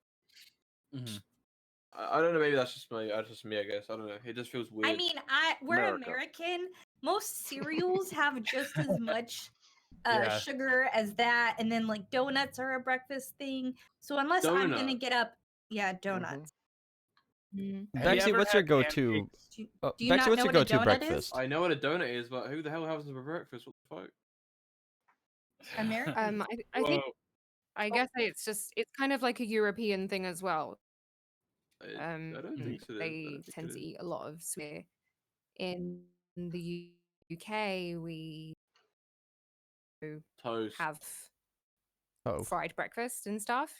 I don't know. Maybe that's just me. I guess. I don't know. It just feels weird. I mean, we're American. Most cereals have just as much sugar as that, and then like donuts are a breakfast thing. So unless I'm gonna get up, donuts. Bexy, what's your go-to? Bexy, what's your go-to breakfast? I know what a donut is, but who the hell has them for breakfast? What the fuck? American. I think. I guess it's kind of like a European thing as well. I don't think so. They tend to eat a lot of sweet. In the UK, we have fried breakfast and stuff.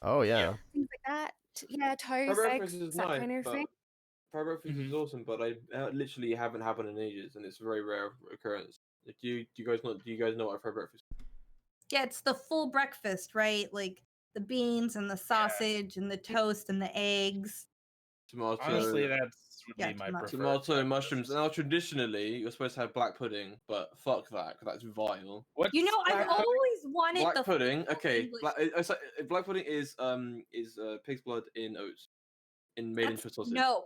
Oh yeah, things like that. Yeah, toast, eggs, that kind of thing. Fried breakfast is awesome, but I literally haven't happened in ages, and it's a very rare occurrence. Like, do you guys know what fried breakfast? Yeah, it's the full breakfast, right? Like the beans and the sausage and the toast and the eggs. Tomato. Honestly, that's would be my preferred. Tomato, mushrooms. Now, traditionally, you're supposed to have black pudding, but fuck that, because that's vile. I've always wanted black the pudding. Okay, black pudding is pig's blood in oats, made into sausage. No,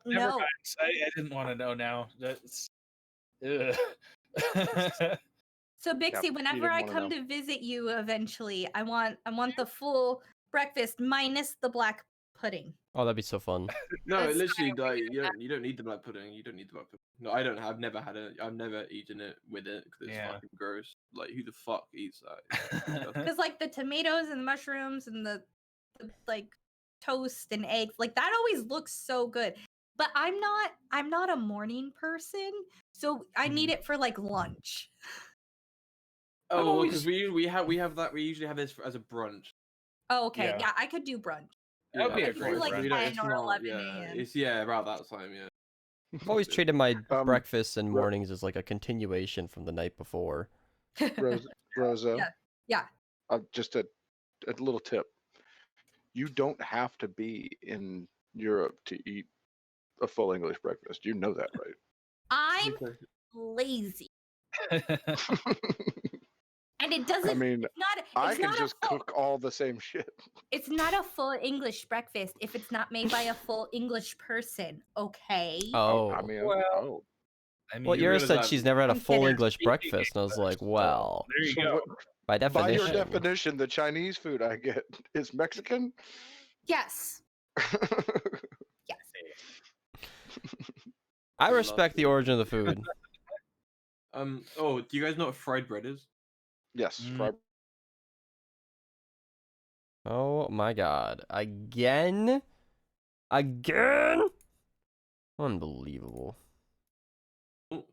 Never mind. I didn't want to know now. That's. So Bixie, whenever I come to visit you eventually, I want the full breakfast minus the black pudding. Oh, that'd be so fun. No, literally, like, you don't need the black pudding. You don't need the black pudding. No, I don't. I've never had it. I've never eaten it with it because it's fucking gross. Like, who the fuck eats that? Because like the tomatoes and the mushrooms and the like toast and eggs, like that always looks so good. But I'm not a morning person, so I need it for like lunch. Oh, because we usually have this as a brunch. Oh, okay. Yeah, I could do brunch. That would be a great like brunch. 10 or 11 a.m. It's about that time. Yeah. I've always treated my breakfasts and mornings as like a continuation from the night before. Rosa. Yeah. Just a little tip. You don't have to be in Europe to eat a full English breakfast. You know that, right? I'm lazy. And it doesn't. I mean, I can just cook all the same shit. It's not a full English breakfast if it's not made by a full English person. Okay. Oh. I mean, well, Ira said she's never had a full English breakfast, and I was like, well. There you go. By definition. By your definition, the Chinese food I get is Mexican? Yes. Yes. I respect the origin of the food. Oh, do you guys know what fried bread is? Yes, fried. Oh my god. Again? Unbelievable.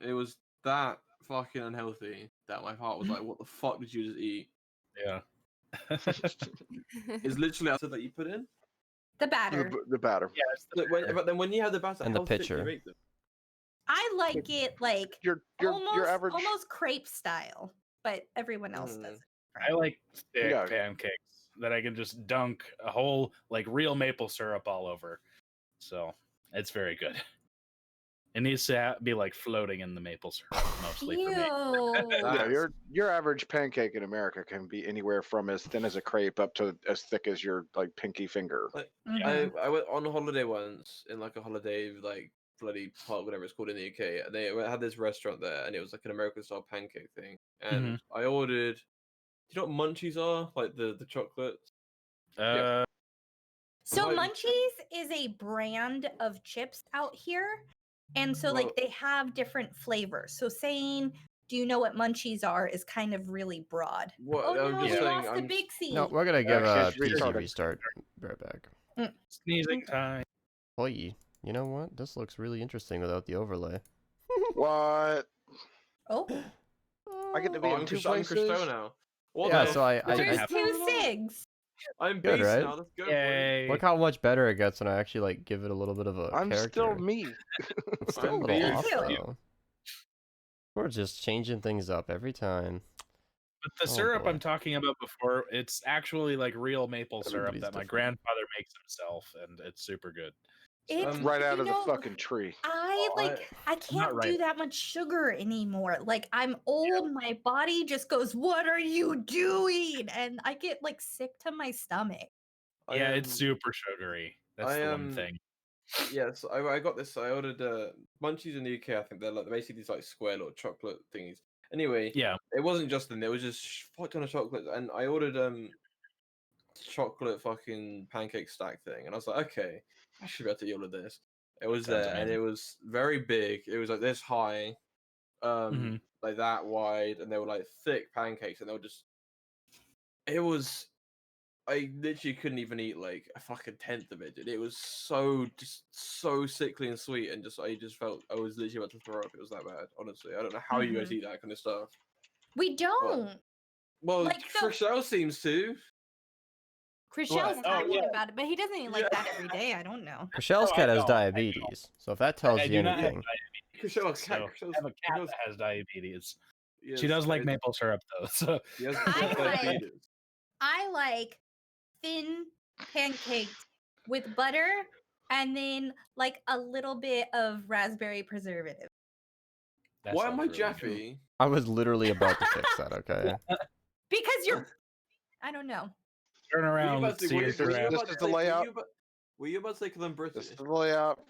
It was that fucking unhealthy that my heart was like, what the fuck did you just eat? Yeah. It's literally after that you put in? The batter. The batter. Yeah. But then when you have the batter, and the pitcher. I like it like your average... almost crepe style, but everyone else doesn't. Right? I like thick pancakes that I can just dunk a whole like real maple syrup all over. So it's very good. It needs to be like floating in the maple syrup mostly for me. Yeah, your average pancake in America can be anywhere from as thin as a crepe up to as thick as your like pinky finger. Like, I went on a holiday once in like a holiday like bloody park, whatever it's called in the UK. And they had this restaurant there, and it was like an American style pancake thing. And I ordered. Do you know what munchies are? Like the chocolates. So Munchies is a brand of chips out here. And so like they have different flavors. So saying, do you know what Munchies are is kind of really broad. What? Oh no, just we saying, lost the Bixie. No, we're gonna give a PC restart. Be right back. Sneezing time. Boy, you know what? This looks really interesting without the overlay. What? Oh. I get to be in two places now. Yeah, so There's two SIGs. I'm good, beast right? now. Let's go. Yay. Look how much better it gets when I actually like give it a little bit of a I'm character. still me. It's still a I'm little beast. off though. We're just changing things up every time. But the syrup I'm talking about before, it's actually like real maple syrup that my grandfather makes himself, and it's super good. It's right out of the fucking tree. I can't do that much sugar anymore. Like I'm old, my body just goes, "What are you doing?" And I get like sick to my stomach. Yeah, it's super sugary. That's the one thing. Yes, I got this. I ordered munchies in the UK. I think they're like basically these like square little chocolate thingies. Anyway, yeah, it wasn't just them. There was just fuck ton of chocolate, and I ordered chocolate fucking pancake stack thing, and I was like, okay, I should be able to eat all of this. It was there, and it was very big. It was like this high, like that wide, and they were like thick pancakes, and they were just. It was. I literally couldn't even eat like a fucking tenth of it, dude. It was just so sickly and sweet, and I just felt I was literally about to throw up. It was that bad, honestly. I don't know how you guys eat that kind of stuff. We don't. Well, like, Chriselle seems to. Chriselle's talking about it, but he doesn't eat like that every day. I don't know. Chriselle's cat has diabetes, so if that tells you anything. Chriselle's cat. I have a cat that has diabetes. Yes, she does like maple syrup though, so yes, I like thin pancakes with butter and then like a little bit of raspberry preservative. Why am I Jeffy? I was literally about to fix that, okay? Because you're I don't know. Turn around. This is the layout. Were you about to say because I'm British? This is the layout.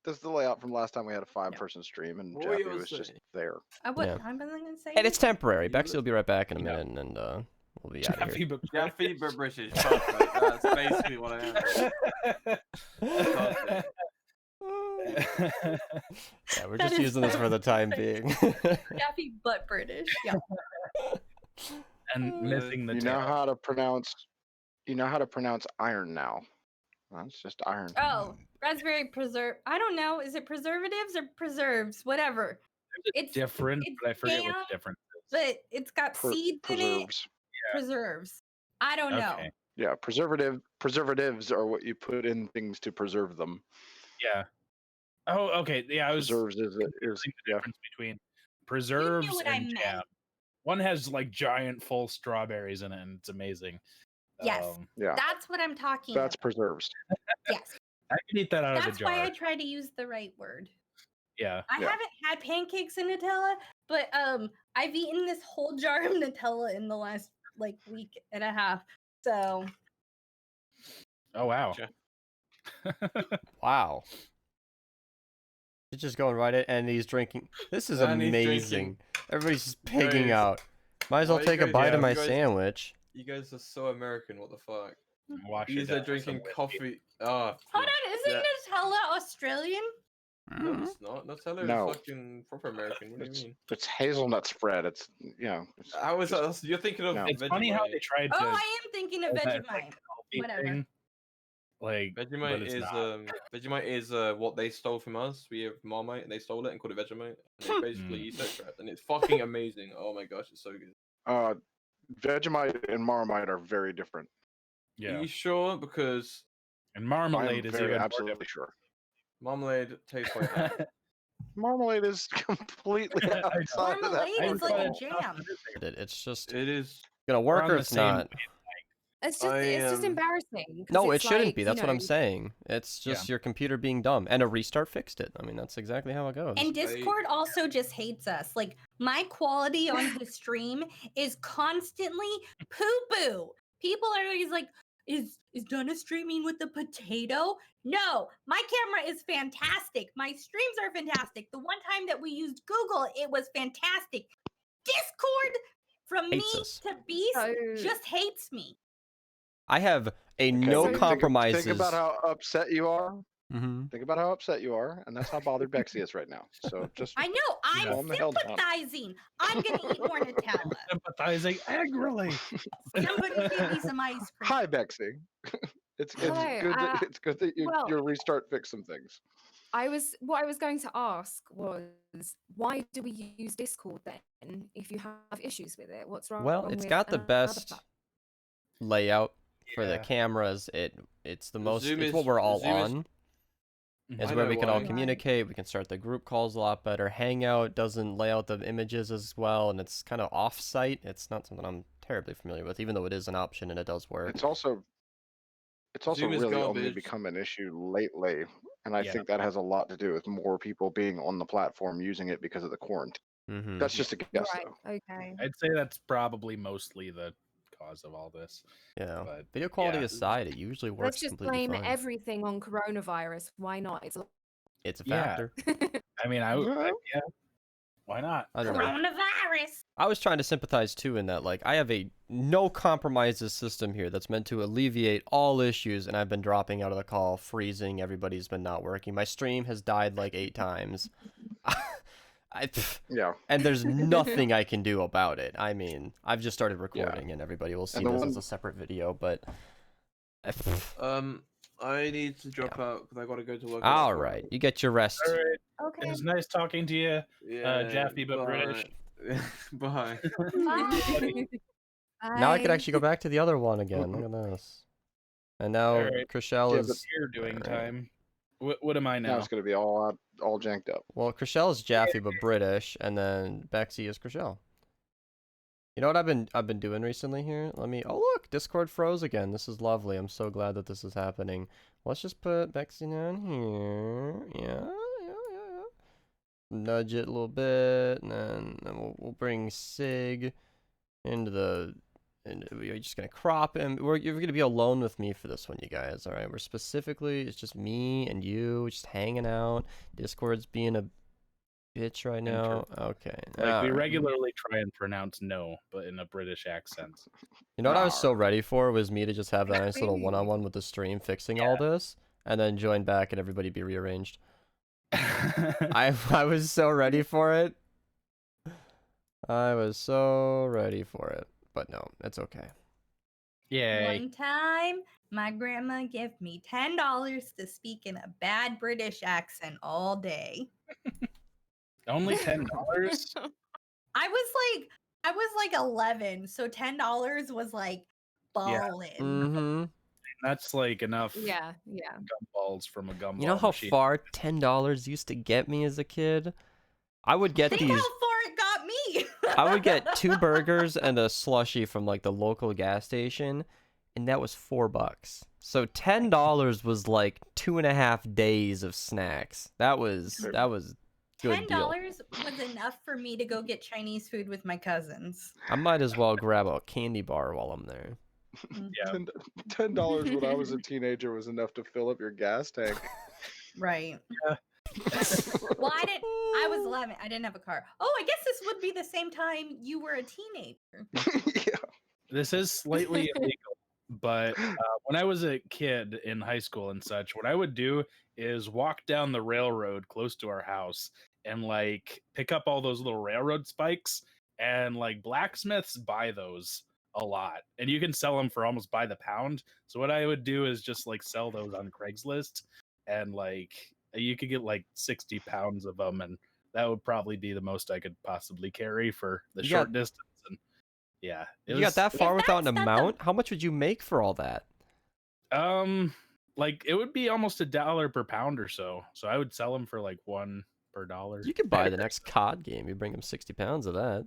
This is the layout from last time we had a 5-person stream, and Jeffy was just there. I'm gonna say. And it's temporary. Bexy will be right back in a minute, and we'll be out of here. Jeffy but British. Perfect. That's basically what I am. Yeah, we're just using this for the time being. Jeffy but British. Yeah. And missing the. You know how to pronounce. You know how to pronounce iron now. Well, it's just iron. Oh, raspberry preserve. I don't know. Is it preservatives or preserves? Whatever. It's different, but I forget what the difference is. But it's got seeds in it. Yeah. Preserves. I don't know. Yeah, preservatives are what you put in things to preserve them. Yeah. Oh, okay. Yeah, I was preserves is the difference between preserves and jam. One has like giant full strawberries in it, and it's amazing. Yes. Yeah. That's what I'm talking about. That's preserves. Yes. I can eat that out of a jar. That's why I try to use the right word. Yeah. I haven't had pancakes in Nutella, but I've eaten this whole jar of Nutella in the last like week and a half. So. Oh wow. Wow. He's just going right in, and he's drinking. This is amazing. Everybody's just pigging out. Might as well take a bite of my sandwich. You guys are so American. What the fuck? These are drinking coffee. Oh. Hold on, isn't Nutella Australian? No, it's not. Nutella is fucking proper American. What do you mean? It's hazelnut spread. It's How is that? You're thinking of. It's funny how they tried to. Oh, I am thinking of Vegemite. Whatever. Like Vegemite is what they stole from us. We have Marmite, and they stole it and called it Vegemite. And they basically eat that, and it's fucking amazing. Oh my gosh, it's so good. Vegemite and Marmite are very different. Yeah. Are you sure? Because marmalade is even absolutely sure. Marmalade tastes like that. Marmalade is completely outside of that. Marmalade is like a jam. It's just. It is gonna work or it's not. It's just embarrassing. No, it shouldn't like, be. That's what I'm saying. It's just your computer being dumb, and a restart fixed it. I mean, that's exactly how it goes. And Discord also just hates us. Like, my quality on his stream is constantly poo-poo. People are always like, is Donna streaming with the potato? No, my camera is fantastic. My streams are fantastic. The one time that we used Google, it was fantastic. Discord, from me to Beast, just hates me. I have no compromises. Think about how upset you are. Think about how upset you are, and that's how bothered Bexy is right now. So just I know, I'm sympathizing. I'm gonna eat more Nutella. Sympathizing angrily. Somebody give me some ice cream. Hi, Bexy. It's good. It's good that your restart fixed some things. What I was going to ask was, why do we use Discord then if you have issues with it? What's wrong? Well, it's got the best layout for the cameras. It's the most. It's what we're all on. It's where we can all communicate. We can start the group calls a lot better. Hangout doesn't lay out the images as well, and it's kind of off-site. It's not something I'm terribly familiar with, even though it is an option and it does work. It's also really only become an issue lately, and I think that has a lot to do with more people being on the platform using it because of the quarantine. That's just a guess, though. Okay. I'd say that's probably mostly the cause of all this. Yeah. But video quality aside, it usually works. Let's just blame everything on coronavirus. Why not? It's a factor. I mean, why not? I don't know. Coronavirus. I was trying to sympathize too in that, like, I have a no compromises system here that's meant to alleviate all issues, and I've been dropping out of the call, freezing. Everybody's been not working. My stream has died like 8 times. And there's nothing I can do about it. I mean, I've just started recording, and everybody will see this as a separate video, but I need to drop out because I got to go to work. All right, you get your rest. All right. Okay. It was nice talking to you, Jaffe, but British. Bye. Bye. Now I could actually go back to the other one again. Look at this. And now Chriselle is doing time. What am I now? Now it's going to be all janked up. Well, Chriselle is Jaffe but British, and then Bexy is Chriselle. You know what I've been doing recently here? Let me. Oh look, Discord froze again. This is lovely. I'm so glad that this is happening. Let's just put Bexy down here. Yeah. Nudge it a little bit, and then we'll bring Sig into the. And we're just gonna crop him. You're gonna be alone with me for this one, you guys. All right, it's just me and you, just hanging out. Discord's being a bitch right now. Okay. Like we regularly try and pronounce no, but in a British accent. You know what I was so ready for was me to just have a nice little one-on-one with the stream, fixing all this, and then join back and everybody be rearranged. I was so ready for it. I was so ready for it. But no, it's okay. Yay. One time, my grandma gave me $10 to speak in a bad British accent all day. Only $10? I was like 11, so $10 was like ballin'. That's like enough. Yeah. Gumballs from a gumball. You know how machine. far $10 used to get me as a kid? I would get Think how far it got me. I would get 2 burgers and a slushie from like the local gas station, and that was $4. So $10 was like 2.5 days of snacks. That was good $10 deal. was enough for me to go get Chinese food with my cousins. I might as well grab a candy bar while I'm there. Yeah. $10 when I was a teenager was enough to fill up your gas tank. Right. Yeah. Well, I was 11. I didn't have a car. Oh, I guess this would be the same time you were a teenager. Yeah. This is slightly illegal, but when I was a kid in high school and such, what I would do is walk down the railroad close to our house and like pick up all those little railroad spikes, and like blacksmiths buy those a lot, and you can sell them for almost by the pound. So what I would do is just like sell those on Craigslist, and like you could get like 60 pounds of them, and that would probably be the most I could possibly carry for the short distance. And yeah, you got that far without an amount? How much would you make for all that? Like it would be almost $1 per pound or so. So I would sell them for like $1 per dollar. You could buy the next COD game. You bring them 60 pounds of that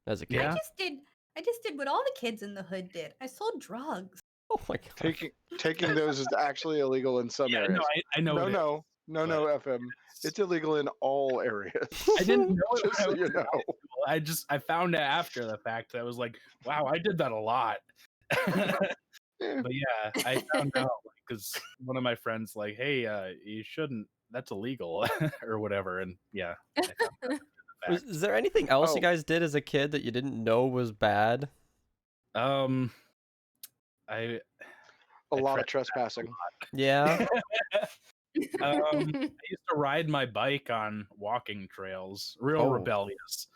as a kid. I just did what all the kids in the hood did. I sold drugs. Oh my god. Taking those is actually illegal in some areas. No, I know. No, FM. It's illegal in all areas. I didn't know it. Just so you know. I found out after the fact. I was like, wow, I did that a lot. But yeah, I found out because one of my friends like, hey, you shouldn't. That's illegal or whatever. And yeah. Is there anything else you guys did as a kid that you didn't know was bad? A lot of trespassing. Yeah. I used to ride my bike on walking trails. Real rebellious.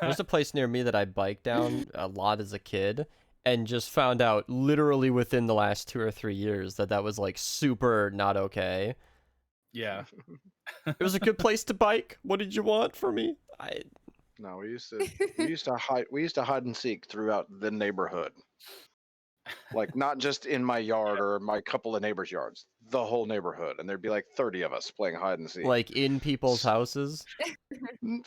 There's a place near me that I biked down a lot as a kid, and just found out literally within the last 2 or 3 years that was like super not okay. Yeah. It was a good place to bike. What did you want from me? No, we used to hide and seek throughout the neighborhood. Like not just in my yard or my couple of neighbors' yards, the whole neighborhood, and there'd be like 30 of us playing hide and seek. Like in people's houses?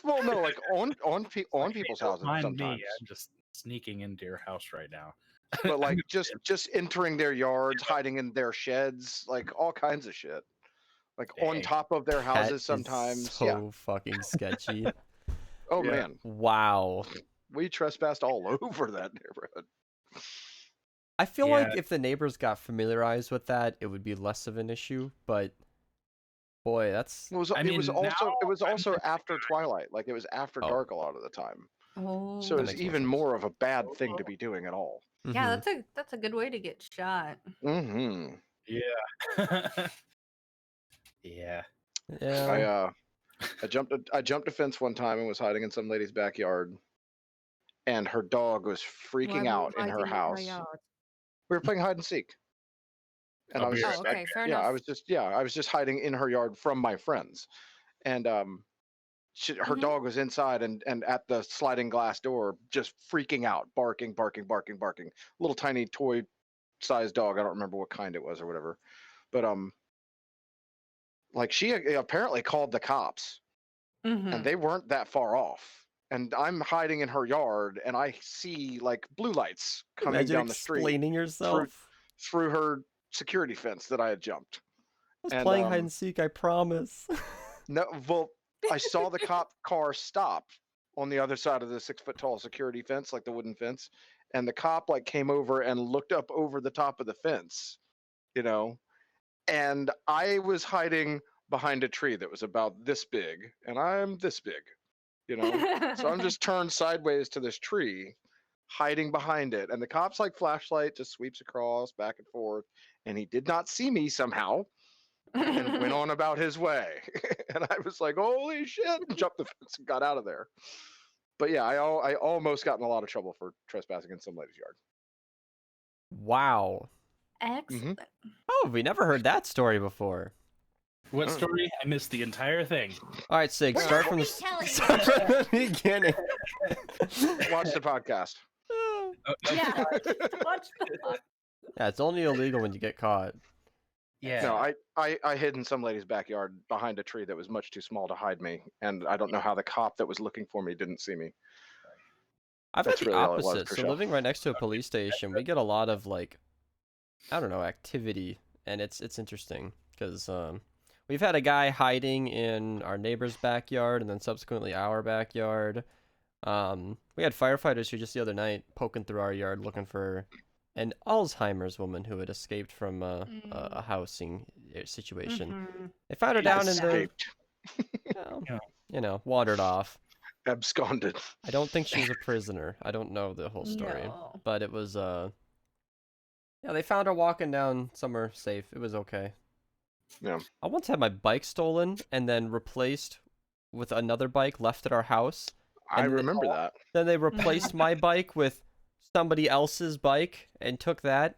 Well, no, like on people's houses sometimes. I'm just sneaking into your house right now. But like just entering their yards, hiding in their sheds, like all kinds of shit. Like on top of their houses sometimes. So fucking sketchy. Oh man. Wow. We trespassed all over that neighborhood. I feel like if the neighbors got familiarized with that, it would be less of an issue. But boy, that's. It was also after twilight. Like it was after dark a lot of the time. Oh. So it's even more of a bad thing to be doing at all. Yeah, that's a good way to get shot. Mm-hmm. Yeah. Yeah. I jumped a fence one time and was hiding in some lady's backyard, and her dog was freaking out in her house. We were playing hide and seek, and I was just hiding in her yard from my friends, and her dog was inside and at the sliding glass door, just freaking out, barking. Little tiny toy-sized dog. I don't remember what kind it was or whatever, but like she apparently called the cops, and they weren't that far off. And I'm hiding in her yard, and I see like blue lights coming down the street. Explaining yourself through her security fence that I had jumped. I was playing hide and seek, I promise. No, well, I saw the cop car stop on the other side of the 6-foot-tall security fence, like the wooden fence, and the cop like came over and looked up over the top of the fence, and I was hiding behind a tree that was about this big, and I'm this big. So I'm just turned sideways to this tree, hiding behind it, and the cop's like flashlight just sweeps across back and forth, and he did not see me somehow, and went on about his way. And I was like, holy shit, and jumped the fence and got out of there. But yeah, I almost got in a lot of trouble for trespassing in some lady's yard. Wow. Excellent. Oh, we never heard that story before. What story? I missed the entire thing. All right, Sig, start from the beginning. Watch the podcast. Yeah, watch the podcast. Yeah, it's only illegal when you get caught. Yeah. No, I hid in some lady's backyard behind a tree that was much too small to hide me, and I don't know how the cop that was looking for me didn't see me. I've had the opposite. So living right next to a police station, we get a lot of like, I don't know, activity, and it's interesting because we've had a guy hiding in our neighbor's backyard and then subsequently our backyard. We had firefighters here just the other night poking through our yard looking for an Alzheimer's woman who had escaped from a housing situation. They found her down in the, wandered off. Absconded. I don't think she was a prisoner. I don't know the whole story, but it was they found her walking down somewhere safe. It was okay. Yeah. I once had my bike stolen and then replaced with another bike left at our house. I remember that. Then they replaced my bike with somebody else's bike and took that.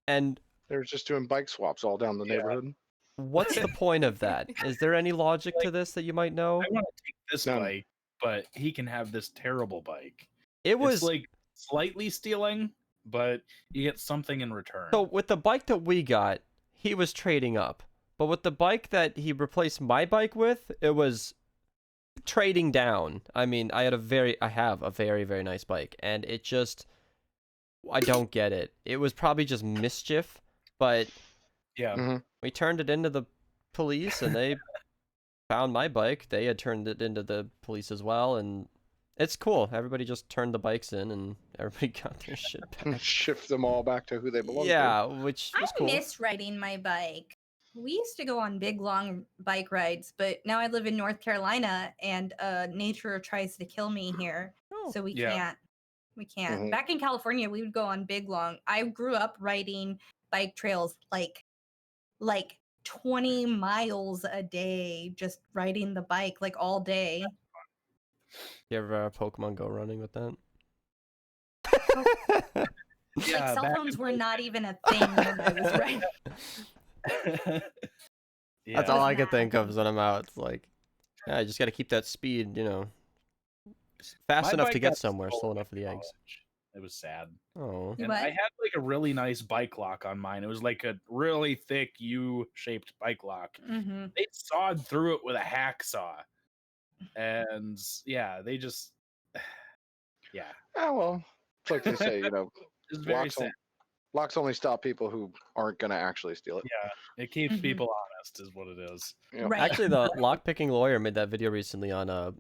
And they were just doing bike swaps all down the neighborhood. What's the point of that? Is there any logic to this that you might know? I want to take this bike, but he can have this terrible bike. It's like slightly stealing, but you get something in return. So with the bike that we got, he was trading up. But with the bike that he replaced my bike with, it was trading down. I mean, I have a very, very nice bike, and it just I don't get it. It was probably just mischief, but Yeah. we turned it into the police, and they found my bike. They had turned it into the police as well, and it's cool. Everybody just turned the bikes in, and everybody got their shit back. Shift them all back to who they belong to. Yeah, which was cool. I miss riding my bike. We used to go on big, long bike rides, but now I live in North Carolina, and nature tries to kill me here, so we can't. We can't. Mhm. Back in California, we would go on big, long. I grew up riding bike trails like 20 miles a day, just riding the bike like all day. You ever Pokemon Go running with that? Yeah, cell phones were not even a thing when I was riding. That's all I could think of is when I'm out. It's like, yeah, I just got to keep that speed, fast enough to get somewhere, slow enough for the eggs. It was sad. Oh. And I had like a really nice bike lock on mine. It was like a really thick U-shaped bike lock. Mm-hmm. They sawed through it with a hacksaw. And yeah, they just Oh well, it's like they say, it's very sad. Locks only stop people who aren't gonna actually steal it. Yeah, it keeps people honest, is what it is. Yep. Right. Actually, the lock-picking lawyer made that video recently on a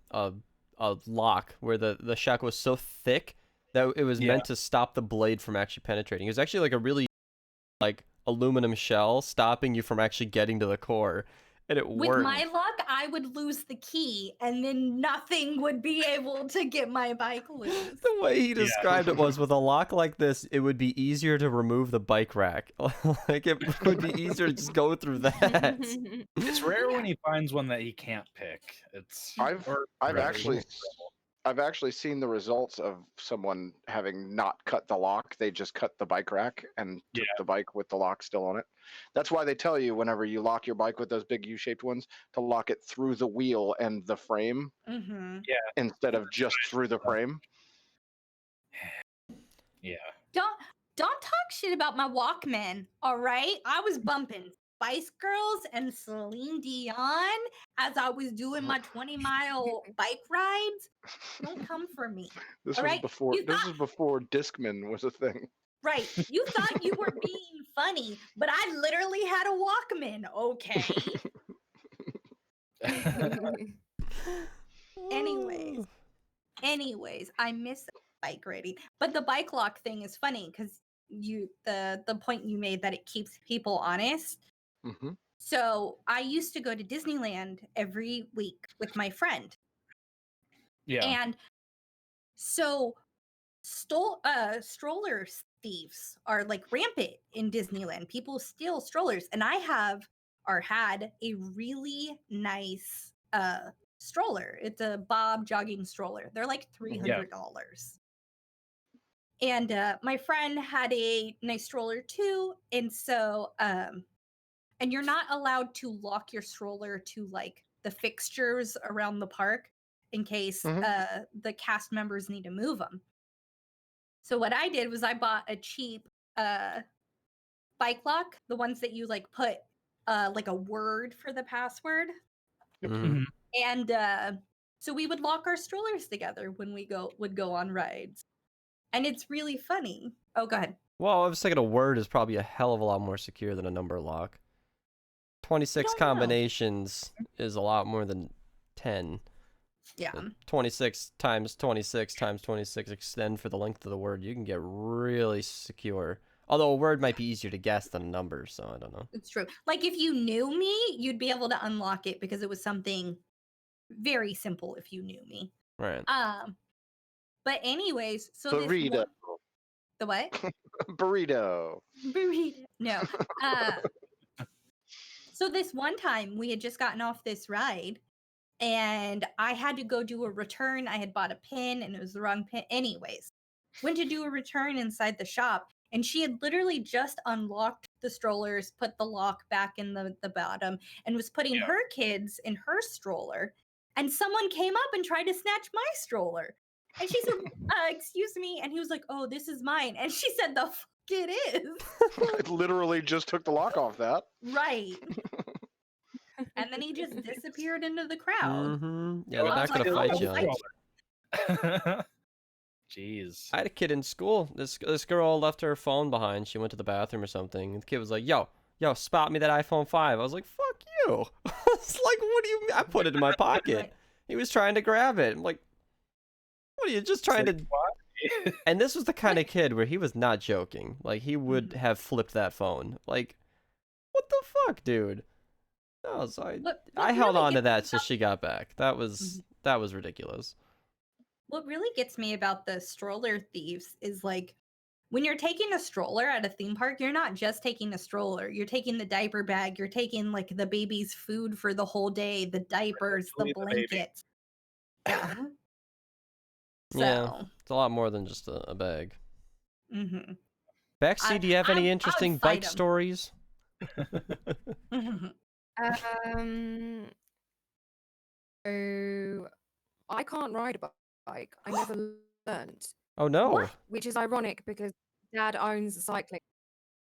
lock where the shack was so thick that it was meant to stop the blade from actually penetrating. It was actually like a really aluminum shell stopping you from actually getting to the core, and it worked. With my luck, I would lose the key, and then nothing would be able to get my bike loose. The way he described it was, with a lock like this, it would be easier to remove the bike rack. Like, it would be easier to just go through that. It's rare when he finds one that he can't pick. I've actually seen the results of someone having not cut the lock. They just cut the bike rack and took the bike with the lock still on it. That's why they tell you whenever you lock your bike with those big U-shaped ones to lock it through the wheel and the frame instead of just through the frame. Yeah. Don't talk shit about my Walkman, all right? I was bumping Spice Girls and Celine Dion as I was doing my 20-mile bike rides. Don't come for me. This all was right? before Discman was a thing. Right. You thought you were being funny, but I literally had a Walkman, okay? Anyways, I miss bike riding. But the bike lock thing is funny because the point you made that it keeps people honest. Mm-hmm. So I used to go to Disneyland every week with my friend. Yeah. And so stroller thieves are like rampant in Disneyland. People steal strollers, and I had a really nice stroller. It's a Bob jogging stroller. They're like $300. And my friend had a nice stroller too, and so and you're not allowed to lock your stroller to like the fixtures around the park in case the cast members need to move them. So what I did was I bought a cheap bike lock, the ones that you like put like a word for the password. Mm-hmm. And so we would lock our strollers together when we would go on rides. And it's really funny. Oh, go ahead. Well, I was thinking a word is probably a hell of a lot more secure than a number lock. 26 combinations is a lot more than 10. Yeah. 26 times 26 times 26 extend for the length of the word. You can get really secure. Although a word might be easier to guess than a number, so I don't know. It's true. Like if you knew me, you'd be able to unlock it because it was something very simple if you knew me. Right. But anyways, so burrito. The what? Burrito. No. So this one time we had just gotten off this ride and I had to go do a return. I had bought a pin and it was the wrong pin. Anyways, went to do a return inside the shop and she had literally just unlocked the strollers, put the lock back in the bottom and was putting her kids in her stroller. And someone came up and tried to snatch my stroller. And she said, excuse me. And he was like, oh, this is mine. And she said, the fuck it is. I literally just took the lock off that. Right. And then he just disappeared into the crowd. Mm-hmm. Yeah, they're not going to fight you on it. Jeez. I had a kid in school. This girl left her phone behind. She went to the bathroom or something. And the kid was like, "Yo, spot me that iPhone 5." I was like, "Fuck you!" It's like, what do you mean? I put it in my pocket. He was trying to grab it. I'm like, what are you just trying to? And this was the kind of kid where he was not joking. Like, he would have flipped that phone. Like, what the fuck, dude? No, so I held on to that till she got back. That was ridiculous. What really gets me about the stroller thieves is like, when you're taking a stroller at a theme park, you're not just taking a stroller. You're taking the diaper bag. You're taking like the baby's food for the whole day, the diapers, the blankets. Yeah. Yeah, it's a lot more than just a bag. Mm-hmm. Bexy, do you have any interesting bike stories? So I can't ride a bike. I never learned. Oh no! What? Which is ironic because Dad owns a cycling